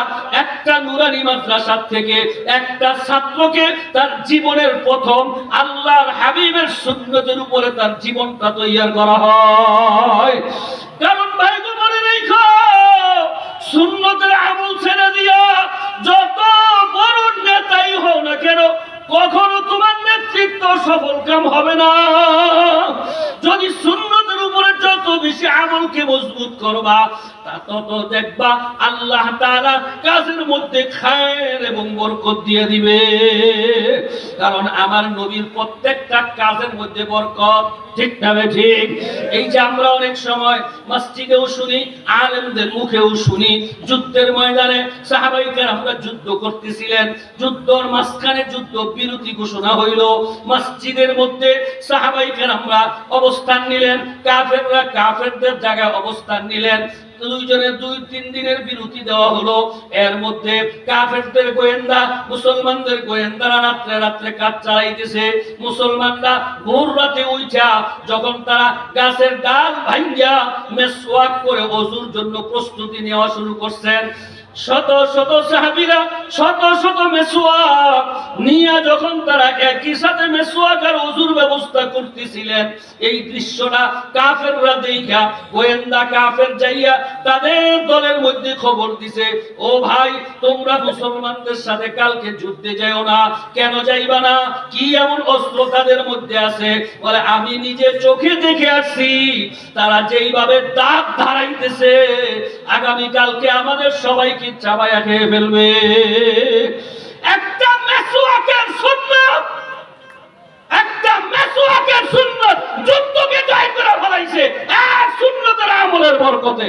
একটা নুরানি মাদ্রাসা থেকে একটা ছাত্রকে তার জীবনের প্রথম আল্লাহর হাবিবের সুন্নতের উপরে তার জীবনটা তৈরি করা হয়। কারণ ভাই, মনে রেখো, সুন্নতের আমল ছেড়ে দিয়া যত বড় নেতাই হও না কেন, কখনো তোমার নেতৃত্ব সফল কাম হবে না। যদি সুন্নতের উপরে যত বেশি আমলকে মজবুত করবা,
তত দেখবা আল্লাহ তাআলা কাজের মধ্যে খায়ের এবং বরকত দিয়ে দিবে। কারণ আমার নবীর প্রত্যেকটা কাজের মধ্যে বরকত, ঠিক না ঠিক? এই যে আমরা অনেক সময় মসজিদেও শুনি, আলেমদের মুখেও শুনি, যুদ্ধের ময়দানে সাহাবায়ে কেরামরা যুদ্ধ করতেছিলেন, যুদ্ধের মাঝখানে যুদ্ধ বিরতি ঘোষণা হইল, মসজিদের মধ্যে সাহাবায়ে কেরামরা অবস্থান নিলেন, কাফেররা কাফেরদের জায়গায় অবস্থান নিলেন, দুইজনের 2-3 দিনের বিরতি দেওয়া হলো। এর মধ্যে কাফেরদের গোয়েন্দা মুসলমানদের গোয়েন্দারা রাত্রে রাত্রে কাজ চালাইতেছে। মুসলমানরা ভোর রাতে উঠা যখন তারা গাছের ডাল ভাঙ্গা মেসওয়াক করে ওযুর জন্য প্রস্তুতি নেওয়া শুরু করছেন, শত শত সাহাবীরা শত শত মেসওয়াক নিয়ে যখন তারা একই সাথে মেসওয়াক আর ওযুর ব্যবস্থা করতেছিলেন, এই দৃশ্যটা কাফেররা দেখা গোয়েন্দা কাফের যাইয়া তাদের দলের মধ্যে খবর দিছে, ও ভাই তোমরা মুসলমানদের সাথে কালকে যুদ্ধে যাও না। কেন যাইবা না? কি এমন অস্ত্র তাদের মধ্যে আছে? বলে আমি নিজে চোখে দেখে আসছি, তারা যেইভাবে দাঁত ধারাইতেছে আগামী কালকে আমাদের সবাইকে চাবায়া খেয়ে ফেলবে। একটা মেসওয়াকের সুন্নাত, একটা মেসওয়াকের সুন্নাত যুদ্ধকে জয় করে ফেলাইছে এক সুন্নতের আমলের বরকতে।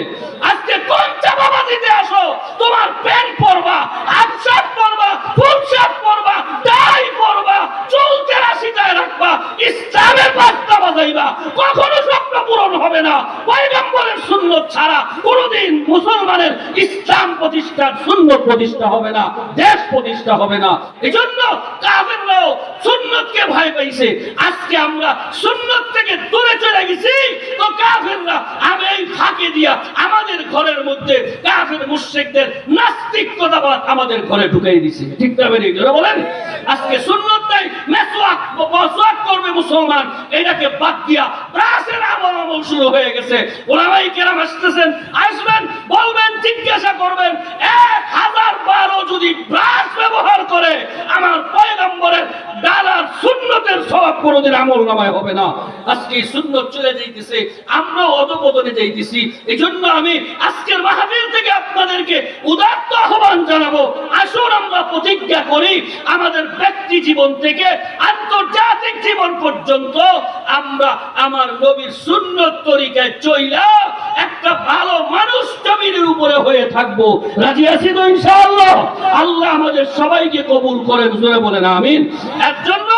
আজকে কোন চাপাবা দিতে আসো, তোমার প্যান্ট পরবা, হাফ শার্ট পরবা, ফুল শার্ট পরবা, টাই পরবা, চুল তেরাশিটায় রাখবা, ইসলামের বার্তা বাজাইবা, কখনো স্বপ্ন পূরণ হবে না। পয়গম্বরের সুন্নত ছাড়া কোনোদিন মুসলমানের ইসলাম প্রতিষ্ঠার সুন্নত প্রতিষ্ঠা হবে না, দেশ প্রতিষ্ঠা হবে না। এজন্য কাফেররাও সুন্নতকে ভয় পাইছে। আজকে আমরা সুন্নত থেকে দূরে চলে গেছি, তো কাফেররা আমি এই ফাঁকে দিয়া আমাদের ঘরের মধ্যে কাফের মুশরিকদের নাস্তিকতাবাদ আমাদের ঘরে ঢুকাই দিছে, ঠিক না বেরিয়ে যারা বলেন। আজকে সুন্নত নাই, মেসওয়াক করবে মুসলমান, এটাকে বাদ দিয়া ব্রাশের আমল শুরু হয়ে গেছে। ওলামায়ে কেরাম আসতেছেন, আসবেন, বলবেন, জিজ্ঞাসা করবেন, 1000 বারও যদি ব্রাশ ব্যবহার করে আমার পয়গম্বরের ডালার সুন্নতের সওয়াব কোনোদিন আমল নামায় হবে না। আজকে সুন্নত চলে যাইতেছে, আমরা অধপতনে যাইতেছি। এজন্য আমি আজকের মাহফিল থেকে আপনাদেরকে উদাত্ত আহ্বান জানাবো, আসুন আমরা প্রতিজ্ঞা করি আমাদের ব্যক্তি জীবন থেকে আন্তর্জাতিক জীবন পর্যন্ত আমরা আমার নবীর সুন্নত তরিকায় চইলা একটা ভালো মানুষ জমিনের উপরে হয়ে থাকবো। রাজি আছি তো ইনশাআল্লাহ? আল্লাহ আমাদের সবাইকে কবুল করেন, জোরে বলেন আমিন। এর জন্য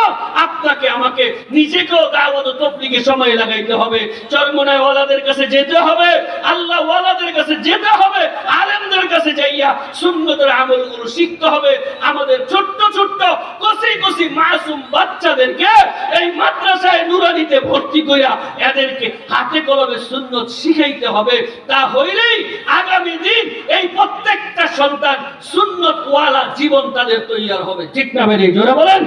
আপনাকে আমাকে নিজেকেও দাওয়াত ও তাবলীগে সময় লাগাইতে হবে, চরমনায় ওয়ালাদের কাছে যেতে হবে, আল্লাহ ওয়ালাদের কাছে যেতে হবে, আলেমদের কাছে যাইয়া সুন্নতের আমলগুলো শিখতে হবে। আমাদের ছোট্ট ছোট্ট কচি কচি মাসুম বাচ্চাদেরকে এই মাদ্রাসায় নুরানিতে ভর্তি কইরা এদেরকে হাতে কলমে সুন্নত শিখাইতে হবে। তা হইলেই আগামী দিন এই প্রত্যেকটা সন্তান সুন্নত ওয়ালা জীবন তাদের তৈরি হবে, ঠিক না বেরিয়ে জোরে বলেন।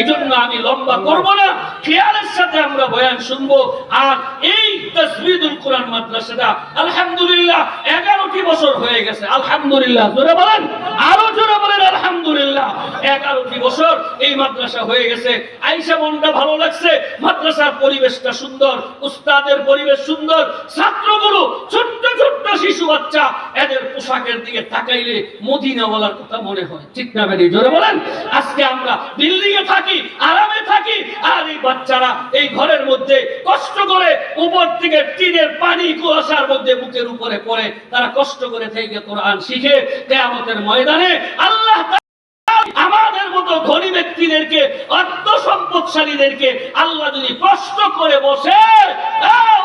এজন্য আমি লম্বা করব না, খেয়ালের সাথে আমরা বয়ান শুনবো। আর এই তাসবিদুল কোরআন মাদ্রাসাটা আলহামদুলিল্লাহ 11টি বছর হয়ে গেছে। আলহামদুলিল্লাহ জোরে বলেন, আরো জোরে বলেন আলহামদুলিল্লাহ। 11টি বছর এই মাদ্রাসা হয়ে গেছে। আইসা মনটা ভালো লাগছে, মাদ্রাসার পরিবেশটা সুন্দর, উস্তাদের পরিবেশ সুন্দর, ছাত্রগুলো ছোট্ট ছোট্ট শিশু বাচ্চা, এদের পোশাকের দিকে তাকাইলে মদিনাওয়ালার কথা মনে হয়, ঠিক না বেরিয়ে জোরে বলেন। আজকে আমরা বিল্ডিং এ থাকি, আরামে থাকি, আর এই বাচ্চারা এই ঘরের মধ্যে কষ্ট করে উপর থেকে টিনের পানি কুয়াশার মধ্যে বুকের উপরে পড়ে, তারা কষ্ট করে থেকে কোরআন শিখে কিয়ামতের ময়দানে আল্লাহ আমাদের মতো ধনী ব্যক্তিদেরকে, অর্থ সম্পদশালীদেরকে আল্লাহ যদি প্রশ্ন করে বসে,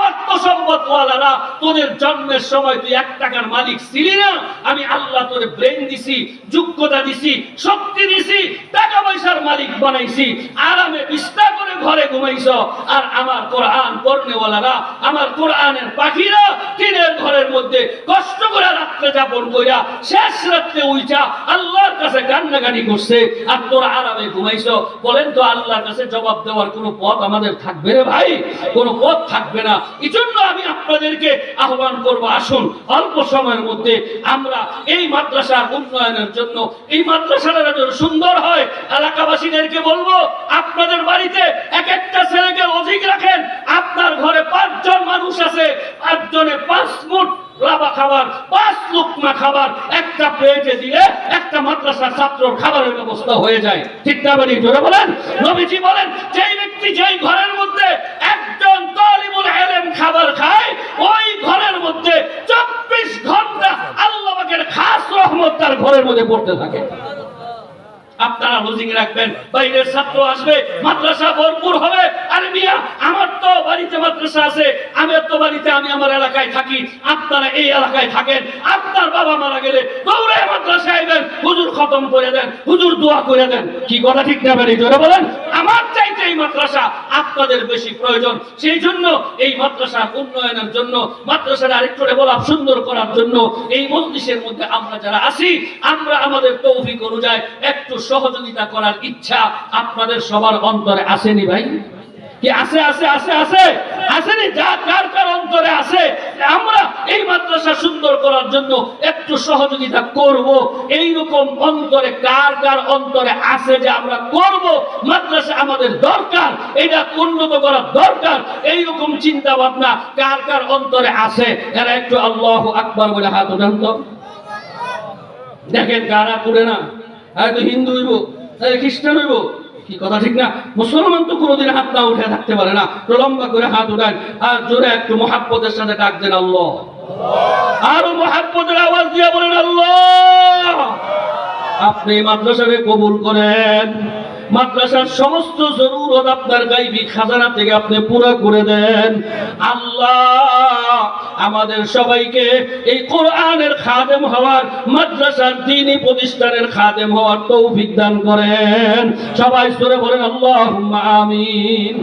অর্থ সম্পদওয়ালারা তোদের জন্মের সময় তুই 1 টাকার মালিক ছিলি না, আমি আল্লাহ তোরে ব্রেন দিছি, যোগ্যতা দিছি, শক্তি দিছি, টাকা পয়সার মালিক বানাইছি, আরামে বিস্তার করে ঘরে ঘুমাইছ। আর আমার কোরআন পড়নেওয়ালারা, আমার কোরআনের পাখিরা টিনের ঘরের মধ্যে কষ্ট করে রাত্রে যাপন কইরা শেষ রাত্রে উইঠা আল্লাহর কাছে কান্নাকাটি করছে, আর তোরা আরামে ঘুমাইছ। বলেন তো আল্লাহর কাছে জবাব দেওয়ার কোনো পথ আমাদের থাকবে রে ভাই? কোনো পথ থাকবে না। এজন্য আমি আপনাদেরকে আহ্বান করব, আসুন অল্প সময়ের মধ্যে আমরা এই মাদ্রাসার উন্নয়নের জন্য, এই মাদ্রাসাটা যেন সুন্দর হয়, এলাকাবাসীদেরকে বলবো আপনাদের বাড়িতে এক একটা ছেলেকে অধিক রাখেন। আপনার ঘরে 5 জন মানুষ আছে, 5 জনে 5 মুঠ খাবার 5 লুকমা খাবার একটা প্লেটে দিলে একটা মাদ্রাসার ছাত্রর খাবারের ব্যবস্থা হয়ে যায়। ঠিক না বলি? জোরে বলেন। নবীজি বলেন, যেই ব্যক্তি যেই ঘরের মধ্যে একজন তালিবুল ইলম খাবার খায়, ওই ঘরের মধ্যে 24 ঘন্টা আল্লাহ পাকের খাস রহমত তার ঘরের মধ্যে পড়তে থাকে। আপনারা লজিং রাখবেন, বাইরের ছাত্র আসবে, মাদ্রাসা ভরপুর হবে। আরে মিয়া, আমার তো বাড়িতে মাদ্রাসা আছে, আমি তো বাড়িতে, আমি আমার এলাকায় থাকি, আপনারা এই এলাকায় থাকেন। আপনার বাবা মারা গেলে দৌড়ে মাদ্রাসায় আইবেন, হুজুর খতম করে দেন, হুজুর দোয়া করে দেন। কি কথা ঠিক না বেরি? জোরে বলেন। আমার চাইতে এই মাদ্রাসা আপনাদের বেশি প্রয়োজন। সেই জন্য এই মাদ্রাসার উন্নয়নের জন্য, মাদ্রাসার আরেকটু ডেভেলপ সুন্দর করার জন্য এই মজলিসের মধ্যে আমরা যারা আছি, আমরা আমাদের তৌফিক অনুযায়ী একটু সহযোগিতা করার ইচ্ছা আপনাদের সবার অন্তরে আসেনি ভাই? কি আছে? আছে আছে আছে আসেনি? যা কার কার অন্তরে আছে আমরা এই মাদ্রাসা সুন্দর করার জন্য একটু সহযোগিতা করব, এইরকম অন্তরে কার কার অন্তরে আছে যে আমরা করব, মাদ্রাসা আমাদের দরকার, এটা উন্নত করার দরকার, এইরকম চিন্তা ভাবনা কার কার অন্তরে আছে? এরা একটু আল্লাহু আকবার বলে হাত উঠান তো। দেখেন কারা করে না, হয়তো হিন্দু হইব, খ্রিস্টান হইব, কি কথা ঠিক না? মুসলমান তো কোনোদিন হাত না উঠে থাকতে পারে না। তো লম্বা করে হাত উঠান আর জোরে একটু মহাব্বতের সাথে ডাক দেন আল্লাহ। আরো মহাব্বতের আওয়াজ দিয়ে বলেন আল্লাহ। আপনি মাদ্রাসাকে কবুল করেন, মাদ্রাসার সমস্ত জরুরত আপনার গায়বী খাজানা থেকে আপনি পুরো করে দেন। আল্লাহ আমাদের সবাইকে এই কোরআনের খাদেম হওয়ার, মাদ্রাসার দ্বীনি প্রতিষ্ঠানের খাদেম হওয়ার তৌফিক দান করেন। সবাই সরে বলেন আল্লাহুম্মা আমিন।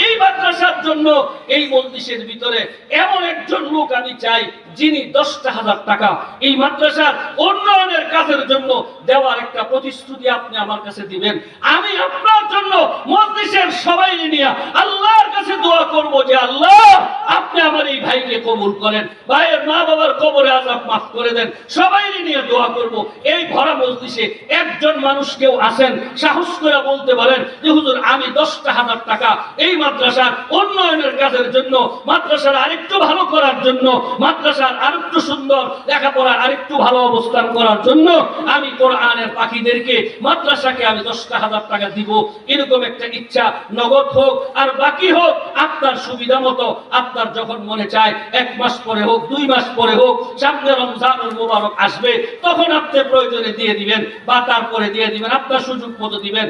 এই মাদ্রাসার জন্য এই মজলিসের ভিতরে এমন একজন লোক আমি চাই যিনি 10,000 টাকা এই মাদ্রাসার উন্নয়নের কাজের জন্য দেওয়ার একটা প্রতিশ্রুতি আপনি আমার কাছে দিবেন। আমি আপনার জন্য মজলিসের সবাই নিয়ে আল্লাহর কাছে দোয়া করব যে আল্লাহ আপনি আমার এই ভাইকে কবুল করেন, ভাইয়ের মা বাবার কবরে আযাব মাফ করে দেন। সবাই নিয়ে দোয়া করব। এই ভরা মজলিসে একজন মানুষ কেউ আছেন সাহস করে বলতে পারেন যে হুজুর আমি 10,000 টাকা এই মাদ্রাসার উন্নয়নের কাজের জন্য, মাদ্রাসার আরেকটু ভালো করার জন্য, মাদ্রাসার আরেকটু সুন্দর লেখাপড়ার আরেকটু ভালো অবস্থান করার জন্য আমি কোরআনের পাখিদেরকে মাদ্রাসাকে আমি 10,000 টাকা দিব, এরকম একটা ইচ্ছা নগদ হোক আর বাকি হোক আপনার সুবিধা মতো, আপনার যখন মনে চায় 1 মাস পরে হোক, 2 মাস পরে হোক, সামনে রমজানুল মুবারক আসবে তখন আপনি প্রয়োজনে দিয়ে দিবেন বা তারপরে দিয়ে দিবেন, আপনার সুযোগ মতো দিবেন।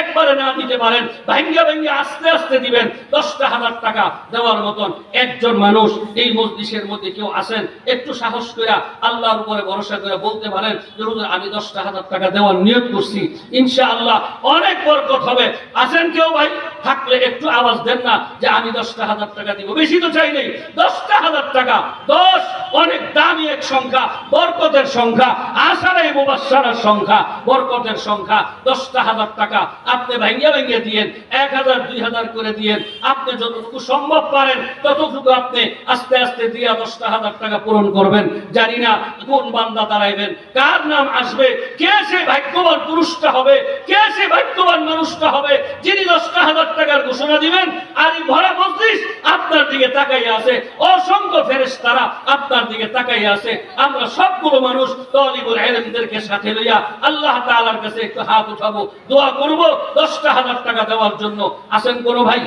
একবারে না দিতে পারেন, ভাঙ্গা ভাঙ্গা আস্তে আস্তে দিবেন। 10,000 টাকা দেওয়ার মতন একজন মানুষ এই মজলিসের মধ্যে কেউ আছেন? একটু সাহস করে আল্লাহর উপরে ভরসা করে বলতে পারেন যে হুজুর আমি 10,000 টাকা দেওয়ার নিয়ত করছি, ইনশাআল্লাহ অনেক বরকত হবে। আছেন কেউ ভাই? থাকলে একটু আওয়াজ দেন না যে আমি 10,000 টাকা দিব। বেশি তো চাই নেই, 10,000 টাকা। 10 অনেক দামি এক সংখ্যা, বরকতের সংখ্যা, আশারে মুবাশশারার সংখ্যা, বরকতের সংখ্যা। 10,000 টাকা আপনি ভাঙ্গিয়া ভাঙ্গিয়া দিয়েন, 1,000 2,000 করে দিয়েন, আপনি যতটুকু সম্ভব পারেন ততটুকু আপনি আস্তে আস্তে দিয়া 10,000 টাকা পূরণ করবেন। জানি না কোন বান্দা দাঁড়াইবেন, কার নাম আসবে, কে সে ভাগ্যবান পুরুষটা হবে, কে সে ভাগ্যবান মানুষটা হবে যিনি 10,000 টাকার ঘোষণা দিবেন। আর এই ভরা মজলিস আপনার দিকে তাকাইয়া আছে, অসংখ্য ফেরেশতারা আপনার দিকে তাকাইয়া আছে। আমরা সবগুলো মানুষ তালিবুল ইলমদেরকে সাথে লইয়া আল্লাহ তাআলার কাছে একটু হাত উঠাবো, দোয়া করব 10,000 টাকা দেওয়ার জন্য। আছেন কোন ভাই?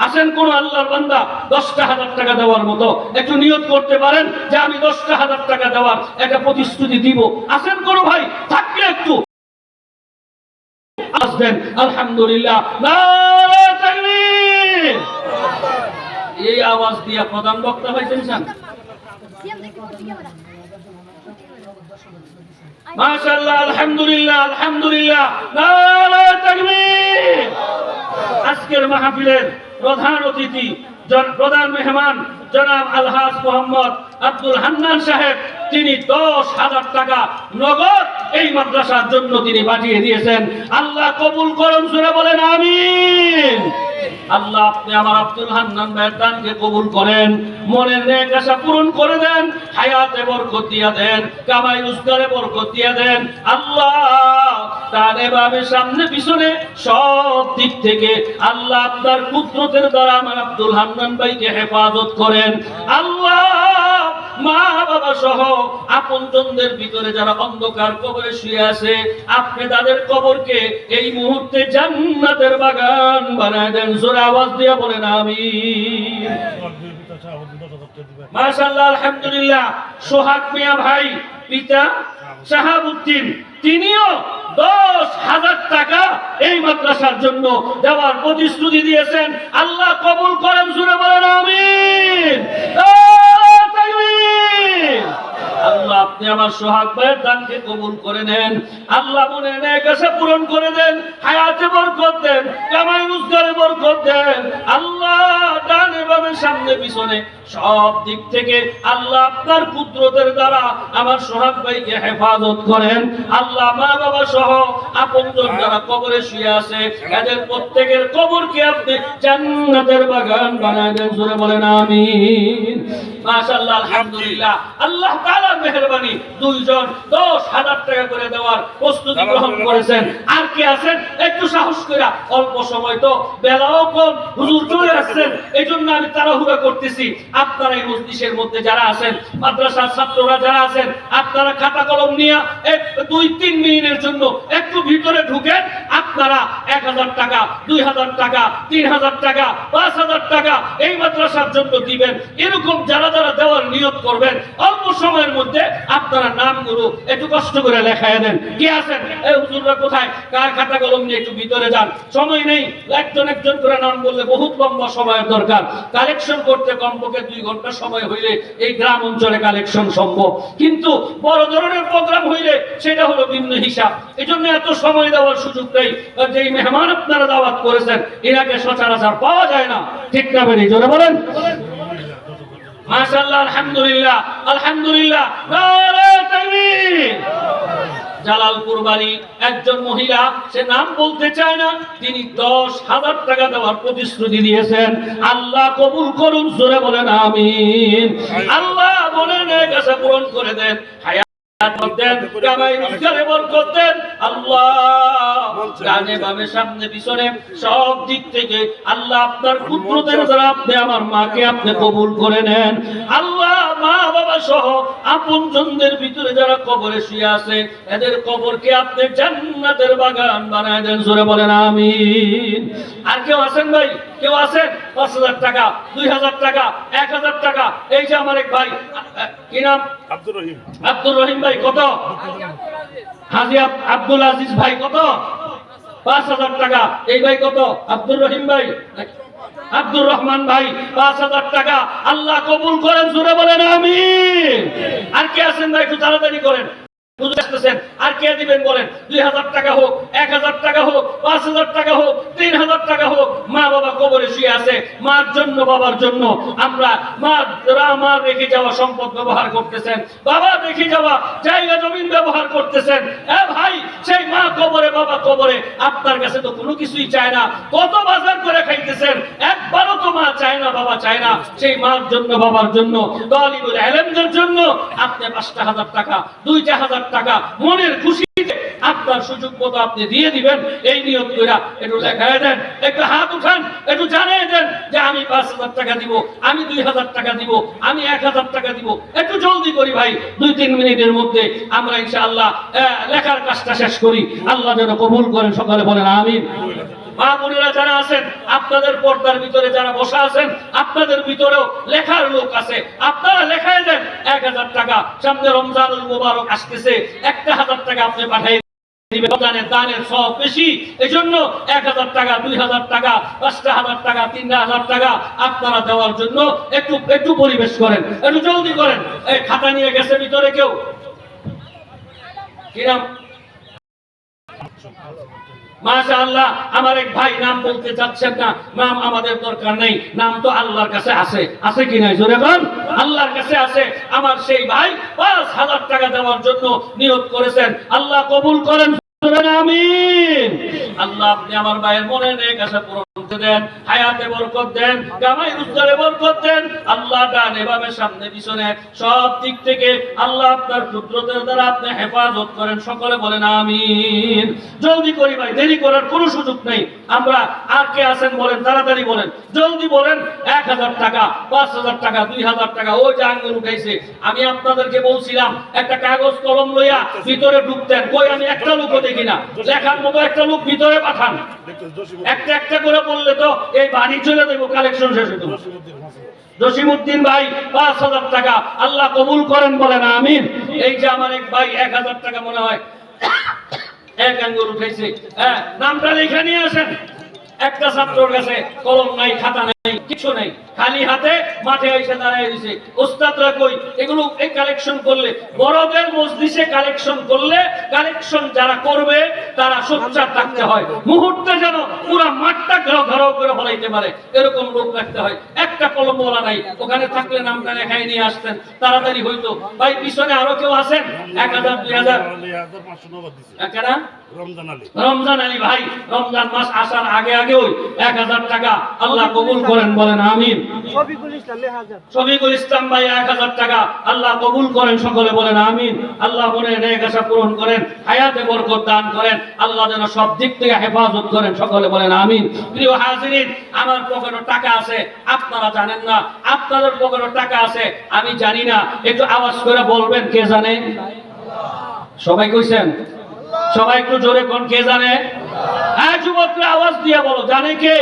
আছেন কোন আল্লাহর বান্দা 10,000 টাকা দেওয়ার মতো? একটু নিয়ত করতে পারেন যে আমি 10,000 টাকা দেওয়ার একটা প্রতিশ্রুতি দিব। আছেন কোন ভাই? থাকলে একটু আসবেন। আলহামদুলিল্লাহ, নারে তাকবীর। এই আওয়াজ দিয়া প্রধান বক্তা হইছেন স্যার, মাশাআল্লাহ, আলহামদুলিল্লাহ, আলহামদুলিল্লাহ, নারে তাকবীর। আজকের মাহফিলের প্রধান অতিথি, প্রধান মেহমান জনাব আলহাজ মোহাম্মদ আব্দুল হান্নান সাহেব, তিনি 10,000 টাকা নগদ এই মাদ্রাসার জন্য তিনি পাঠিয়ে দিয়েছেন। আল্লাহ কবুল করুন, জোরে বলেন আমিন। আল্লাহ আপনি আমার আব্দুল হান্নান ভাইয়ের দানকে কবুল করেন, মনের নেক আশা পূরণ করে দেন, হায়াতে বরকত দিয়ে দেন, কামাই রোজগারে বরকত দিয়ে দেন। আল্লাহ তার এভাবে সামনে পিছনে সব দিক থেকে আল্লাহ আপনার কুদরতের দ্বারা আমার আব্দুল হান্নান ভাইকে হেফাজত করেন। আল্লাহ মা বাবা সহ আপনজনদের ভিতরে যারা অন্ধকার কবরে শুয়ে আছে, আপনি তাদের কবরকে এই মুহূর্তে জান্নাতের বাগান বানায় দেন। জোরে আওয়াজ দিয়ে বলেন আমিন। মাশাআল্লাহ, আলহামদুলিল্লাহ। সোহাগ মিয়া ভাই পিতা শাহাবুদ্দিন, তিনিও 10,000 টাকা এই মাদ্রাসার জন্য দেওয়ার প্রতিশ্রুতি দিয়েছেন। আল্লাহ কবুল করেন। জোরে বলেন আমিন। আল্লাহ আপনি আমার সোহাগ ভাইয়ের দানকে কবুল করে নেন। আল্লাহ মনের নেক আশা পূরণ করে দেন, হায়াতে বরকত দেন, কামাই রোজগারে বরকত দেন। আল্লাহ ডানে বামে সামনে পিছনে সব দিক থেকে আল্লাহ আপনার কুদরতের দ্বারা আমার সোহাগ ভাইকে হেফাজত করেন। আল্লাহ মা বাবা সহ আপনজন যারা কবরে শুয়ে আছে, এদের প্রত্যেকের কবরকে আপনি জান্নাতের বাগান বানায় দেন। জোরে বলেন আমিন। মাশাআল্লাহ, আলহামদুলিল্লাহ। আল্লাহ তাআলার মেহেরবানি, দুইজন 10,000 টাকা করে দেওয়ার প্রস্তুতি গ্রহণ করেছেন। আর কি আছেন একটু সাহস করে, অল্প সময় তো, বেলাও কম, হুজুর চলে আসছেন, এইজন্য আমি তাড়াহুড়া করতেছি। আপনারা এই মজলিসের মধ্যে যারা আছেন, মাদ্রাসার ছাত্ররা যারা আছেন, আপনারা খাতা কলম নিয়ে 2-3 মিনিটের জন্য একটু ভিতরে ঢুকেন। আপনারা 1,000 টাকা, 2,000 টাকা, 3,000 টাকা, 5,000 টাকা এই মাদ্রাসার জন্য দিবেন। এরকম যারা যারা দেওয়ার নিয়ত করবেন, অল্প সময়ের মধ্যে আপনারা নামগুলো একটু কষ্ট করে লেখায় দেন। কি আছেন এই হুজুররা কোথায়, কার খাতা কলম নিয়ে একটু ভিতরে যান। সময় নেই, একজন একজন করে নাম বললে বহুত লম্বা সময়ের দরকার। কালেকশন করতে কমপক্ষে 2 ঘন্টা সময় হইলে এই গ্রাম অঞ্চলে কালেকশন সম্ভব, কিন্তু বড় ধরনের প্রোগ্রাম হইলে সেটা হলো ভিন্ন হিসাব। এই জন্য এত সময় দেওয়ার সুযোগ নেই। যেই মেহমান আপনারা দাওয়াত করেছেন, এনাকে সচরাচর পাওয়া যায় না। ঠিক না বেরি জোরে বলেন মাশাআল্লাহ, আলহামদুলিল্লাহ, আলহামদুলিল্লাহ। নারে তাকবীর। জালালপুর বাড়ি একজন মহিলা, সে নাম বলতে চায় না, তিনি 10,000 টাকা দেওয়ার প্রতিশ্রুতি দিয়েছেন। আল্লাহ কবুল করুন। জোরে বলেন আমিন। আল্লাহ মনের নেক আশা পূরণ করে দেন, হায়াত দেন, কামাই রোজগারে বরকত দেন। আল্লাহ ডানে বামে সামনে পিছনে সব দিক থেকে আল্লাহ আপনার কুদরতের দ্বারা আপনি আমার মাকে আপনি কবুল করে নেন। আল্লাহ মা বাবা সহ আপনজনদের ভিতরে যারা কবরে শুয়ে আছে, এদের কবরকে আপনি জান্নাতের বাগান বানায় দেন। জোরে বলেন আমিন। আর কেউ আছেন ভাই? কেউ আছেন? 5,000 টাকা, 2,000 টাকা, 1,000 টাকা। এই যে আমার এক ভাই, কি নাম?
আব্দুর রহিম।
আব্দুর রহিম ভাই কত? হাজী আব্দুল আজিজ ভাই কত? 5,000 টাকা। এই ভাই কত? আব্দুর রহিম ভাই, আব্দুর রহমান ভাই 5,000 টাকা। আল্লাহ কবুল করেন। জোরে বলেন আমিন। আর কে আছেন ভাই? একটু তাড়াতাড়ি করেন। আর কে দিবেন বলেন? 2,000 টাকা হোক, 1,000 টাকা হোক, 5,000 টাকা হোক, 3,000 টাকা হোক। মা বাবা কবরে শুয়ে আছে, মার জন্য বাবার জন্য আমরা মার রেখে যাওয়া সম্পদ ব্যবহার করতেছেন, বাবা রেখে যাওয়া জায়গা জমিন ব্যবহার করতেছেন। ভাই, সেই মা কবরে বাবা কবরে, আপনার কাছে তো কোনো কিছুই চায় না। কত বাজার করে খাইতেছেন, একবারও তো মা চায় না, বাবা চায় না। সেই মার জন্য বাবার জন্য, তালিবুল ইলমদের জন্য আপনি 5,000 টাকা, 2,000 টাকা মনের খুশিতে আপনার সুযোগ মতো আপনি দিয়ে দিবেন। এই নিয়ত কইরা একটু লেখায় দেন, একটু হাত উঠান, একটু জানিয়ে দেন যে আমি 5,000 টাকা দিব, আমি 2,000 টাকা দিব, আমি 1,000 টাকা দিব। একটু জলদি করি ভাই, 2-3 মিনিটের মধ্যে আমরা ইনশাআল্লাহ লেখার কাজটা শেষ করি। আল্লাহ যেন কবুল করেন। সকালে বলেন আমিন। মা বোনেরা যারা আছেন, আপনাদের পর্দার ভিতরে যারা বসা আছেন, আপনাদের ভিতরেও লেখার লোক আছে, আপনারা লেখায় দেন 1,000 টাকা। সামনে রমজানুল মুবারক আসতেছে, 1,000 টাকা আপনি পাঠিয়ে দিবেন। দানের সব বেশি, এই জন্য 1,000 টাকা, 2,000 টাকা, 5,000 টাকা, 3,000 টাকা আপনারা দেওয়ার জন্য একটু পরিবেশ করেন, একটু জলদি করেন। এই খাতা নিয়ে গেছে ভিতরে কেউ? কিরাম মাশাআল্লাহ। আমার এক ভাই নাম বলতে চাচ্ছেন না, নাম আমাদের দরকার নেই, নাম তো আল্লাহর কাছে আছে। আছে কি নাই জোরে বল? আল্লাহর কাছে আছে। আমার সেই ভাই 5,000 টাকা দেওয়ার জন্য নিয়ত করেছেন। আল্লাহ কবুল করেন। আমিন। আল্লাহ আপনি আমার ভাইয়ের মনে নেক আশা পূরণ করতে দেন, হায়াতে বরকত দেন, কামাই রোজগারে বরকত দেন। আল্লাহ ডানে বামে সামনে পিছনে সব দিক থেকে আল্লাহ আপনার কুদরতের দ্বারা আপনি হেফাজত করেন, সকলে বলেন আমিন। জলদি করি ভাই, দেরি করার কোনো সুযোগ নেই। আমরা আর কে আছেন বলেন, তাড়াতাড়ি বলেন, জলদি বলেন। 1000 টাকা, 5000 টাকা, 2000 টাকা, ওই যে আঙ্গুল উঠাইছে। আমি আপনাদেরকে বলছিলাম একটা কাগজ কলম লইয়া ভিতরে ঢুকতেন, কই আমি একটা লোকও দেখি না। লেখার মতো একটা লোক ভিতরে পাঠান, একটা একটা করে বললে তো এই বাড়ি চলে দেবো, কালেকশন শেষ হতো। জসিমউদ্দিন ভাই 5000 টাকা, আল্লাহ কবুল করেন, বলেন আমিন। এই যে আমার এক ভাই 1000 টাকা মনে হয় এক আঙ্গুল উঠাইছে। হ্যাঁ, নামটা লেখা নিয়ে আসেন। একটা ছাত্রের কাছে কলম নাই, খাতা নাই, কিছু নাই, খালি হাতে মাঠে এসে দাঁড়ায় দিছে। ওস্তাদরা কই এগুলো এই কালেকশন করলে, বড়দের মজলিসে কালেকশন করলে কালেকশন যারা করবে তারা সোচ্চার থাকতে হয়, মুহূর্তে যেন পুরো মাঠটা ঘেরাও করে ফলাইতে পারে এরকম লোক রাখতে হয়। একটা কলম বলা নাই, ওখানে থাকলে নামটা লেখাই নিয়ে আসতেন, তাড়াতাড়ি হইতো। ভাই পিছনে আরো কেউ আছেন? 1000, 2000, কেনা রমজান আলী ভাই, রমজান মাস আসার আগে আগে ওই 1000 টাকা, আল্লাহ কবুল করেন, বলেন আমিন। শফিকুল ইসলাম ভাই 1000 টাকা, আল্লাহ কবুল করেন, সকলে বলেন আমিন। আল্লাহ মনের নেক আশা পূরণ করেন, হায়াতে বরকত দান করেন, আল্লাহ যেন সব দিক থেকে হেফাজত করেন, সকলে বলেন আমিন। প্রিয় হাজিরিন, আমার পকেটে টাকা আছে, আপনারা জানেন না, আপনাদের পকেটে টাকা আছে, আমি জানি না। একটু আওয়াজ করে বলবেন, কে জানে? সবাই কইছেন? সবাই একটু জোরে কোন, কে জানে? হ্যাঁ যুবকরা আওয়াজ দিয়ে বলো, জানে কে?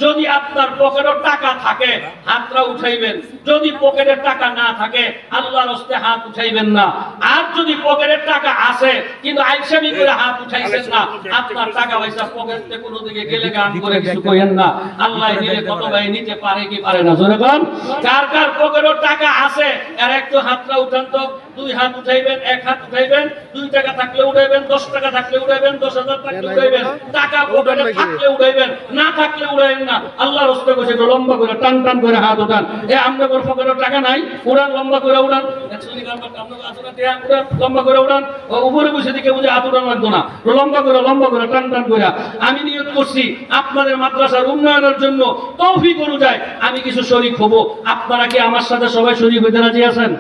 যদি আপনার পকেটে টাকা থাকে হাতটা উঠাইবেন, যদি পকেটে টাকা না থাকে আল্লাহর রাস্তায় হাত উঠাইবেন না। আর যদি পকেটে টাকা আছে কিন্তু আইসামি করে হাত উঠাইছেন না, আপনার টাকা পয়সা পকেট থেকে কোনো দিকে গেলে গান করে কিছু কইেন না। আল্লাহ নিলে কত ভাই নিতে পারে কি পারে না, জোরে কোন। কার কার পকেটে টাকা আছে আর একটু হাতটা উঠান তো। 2 হাত উঠাইবেন, 1 হাত উঠাইবেন, 2 টাকা থাকলে উঠাইবেন, 10 টাকা থাকলে উঠাইবেন, 10,000 থাকলে উঠাইবেন। টাকা পকেটে থাকলে উঠাইবেন, না থাকলে উঠাইবেন না। আল্লাহ রাস্তায় কইছে তো লম্বা করে টান টান করে হাত উঠান। এ আমরা কোন পকেটে টাকা নাই, উড়ান, লম্বা করে উড়ান। অ্যাকচুয়ালি কারণ আমরা আচরণ দেয়া উড়ান, লম্বা করে উড়ান। উপরে বসে দিকে বুঝে হাত উঠান লাগতো না, লম্বা করে টান টান করে। আমি নিয়ত করছি আপনাদের মাদ্রাসার উন্নয়নের জন্য তৌফিক অনুযায়ী আমি কিছু শরীক হব। আপনারা কি আমার সাথে সবাই শরীক হইতে রাজি আছেন?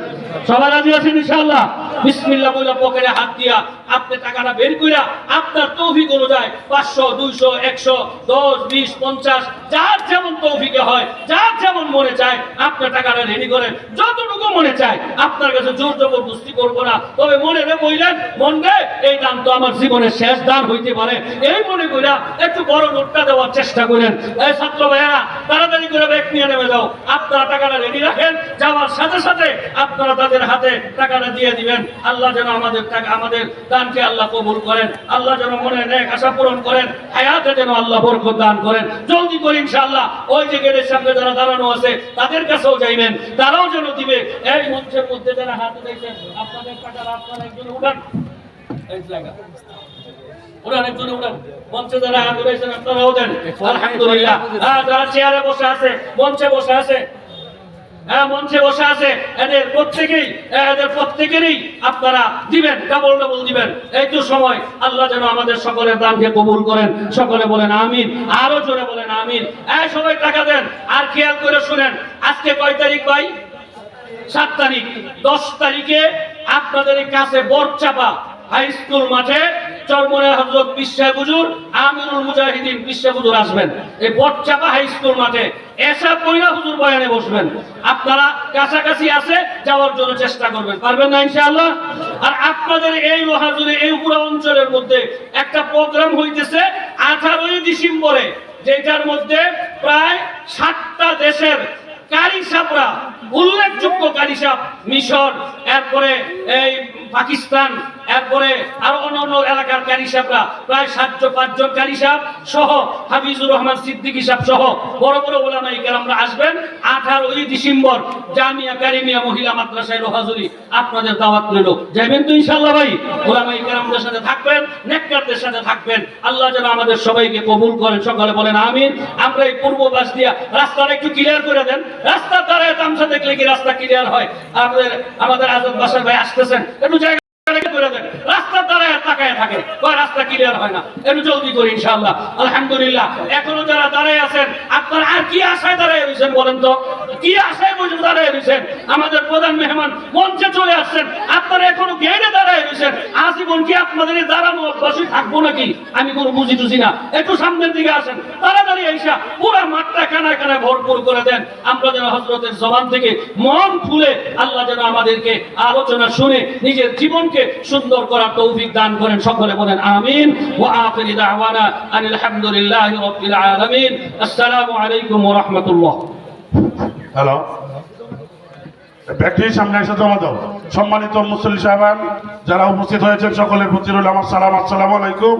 সবাই রাজি আছেন ইনশাআল্লাহ? বিসমিল্লাহ বলে পকেটে হাত দিয়া আপনি টাকাটা বের কইরা আপনার তৌফিক অনুযায়ী 500, 200, 100, 10, 20, 50 যার যেমন তৌফিকে হয়, যার যেমন মনে চায় আপনি টাকাটা রেডি করেন। যতটুকু মনে চায়, আপনার কাছে জোর জবরদস্তি করব না, তবে মনে রে বললেন, মন রে এই দান তো আমার জীবনের শেষ দান হইতে পারে, এই মনে কইরা একটু বড় নোটটা দেওয়ার চেষ্টা করেন। এই ছাত্র ভাইয়েরা তাড়াতাড়ি করে ব্যাগ নিয়ে নেমে যাও। আপনারা টাকাটা রেডি রাখেন, যাওয়ার সাথে সাথে আপনারা তাদের হাতে টাকাটা দিয়ে দিবেন। আল্লাহ যেন আমাদের টাকা, আমাদের দানকে আল্লাহ কবুল করেন, আল্লাহ যেন মনে নেক আশা পূরণ করেন, হায়াতে যেন আল্লাহ বরকত দান করেন। জলদি করে ইনশাআল্লাহ ওই যে গেটের সামনে যারা দাঁড়ানো আছে তাদের কাছেও যাইবেন, তারাও যেন দিবে। এই মঞ্চের মধ্যে যারা হাত উঠাইছেন আপনাদের টাকা আপনারা একজন উঠান, এই জায়গা উড়ান, একজন উড়ান। মঞ্চে যারা হাত উঠাইছেন আপনারাও দেন, আলহামদুলিল্লাহ। যারা চেয়ারে বসে আছে, মঞ্চে বসে আছে, মঞ্চে বসে আছে, এদের প্রত্যেকেরই আপনারা দিবেন, ডাবল দিবেন। এই তো সময়, আল্লাহ যেন আমাদের সকলের দানকে কবুল করেন, সকলে বলেন আমিন। আরো জোরে বলেন আমিন। সবাই টাকা দেন। আর খেয়াল করে শুনেন, আজকে কয় তারিখ ভাই? 7 তারিখ। 10 তারিখে আপনাদের কাছে বরচাপা হাই স্কুল মাঠে চরমনে হযরত পিসা হুজুর আমিরুল মুজাহিদিন পিসা হুজুর আসবেন। এই বটচাপা হাই স্কুল মাঠে এসা পয়লা হুজুর বয়ানে বসবেন। আপনারা কাছাকাছি আছে, যাওয়ার জন্য চেষ্টা করবেন, পারবেন না ইনশাআল্লাহ? আর আপনাদের এই লোহাজুরে এই পুরো অঞ্চলের মধ্যে একটা প্রোগ্রাম হইতেছে 18 ডিসেম্বরে, যেটার মধ্যে প্রায় 7টা দেশের কারি সাপরা, উল্লেখযোগ্য কারি সাপ, মিশর, এরপরে এই পাকিস্তান, এরপরে আরো অন্যান্য এলাকার কারি সাপরা, প্রায় 705 জন কারি সাপ সহ হাফিজুর রহমান সিদ্দিকী সাহেব সহ বড় বড় ওলামায়ে কেরামরা আসবেন 18 ডিসেম্বর জামিয়া কারিমিয়া মহিলা মাদ্রাসায় লোহাজুরি। আপনাদের দাওয়াত রইল, যাবেন তো ইনশাআল্লাহ ভাই? ওলামায়ে কেরামদের সাথে থাকবেন, নেককারদের সাথে থাকবেন। আল্লাহ যেন আমাদের সবাইকে কবুল করেন, সকলে বলেন আমিন। আমরা এই পূর্ব পাশ দিয়া রাস্তাটা একটু ক্লিয়ার করে দেন। রাস্তা দাঁড়ায় তামসা দেখলে কি রাস্তা ক্লিয়ার হয়? আমাদের আজাদ বাসার ভাই আসতেছেন, একটু জায়গা করে দেন। রাস্তা দাঁড়ায় তাকায় থাকে, রাস্তা ক্লিয়ার হয় না, একটু জলদি করি ইনশাআল্লাহ। আলহামদুলিল্লাহ। এখনো যারা দাঁড়ায় আছেন, আপনারা আর কি আশায় দাঁড়ায় রয়েছেন বলেন তো? কি আশায় বসে দাঁড়ায় রয়েছেন? আমাদের প্রধান মেহমান মঞ্চে চলে আসছেন, আপনারা এখনো গেড়ে দাঁড়ায় রয়েছেন। আজীবন কি আপনাদের এই দাঁড়ানো বসে থাকবো নাকি? আমি কোনো বুঝি টুঝি না। একটু সামনের দিকে আসেন, তাড়াতাড়ি এসা পুরা মাঠটা কানায় কানায় ভরপুর করে দেন। আমরা যেন হযরতের জবান থেকে মন খুলে আল্লাহ যেন আমাদেরকে আলোচনা শুনে নিজের জীবনকে সুন্দর করার তৌফিক দান করেন। সকলে বলেন আমিন। ওয়া আখিরু দাওয়ানা আনিল হামদুলিল্লাহি রাব্বিল আলামিন। আসসালামু আলাইকুম ওয়া রাহমাতুল্লাহ।
হ্যালো, ব্যক্তি সামনে এসে জমা দাও। সম্মানিত মুসল্লি সাহেবান যারা উপস্থিত হয়েছেন সকলের প্রতি রইল আমার সালাম। আসসালামু আলাইকুম।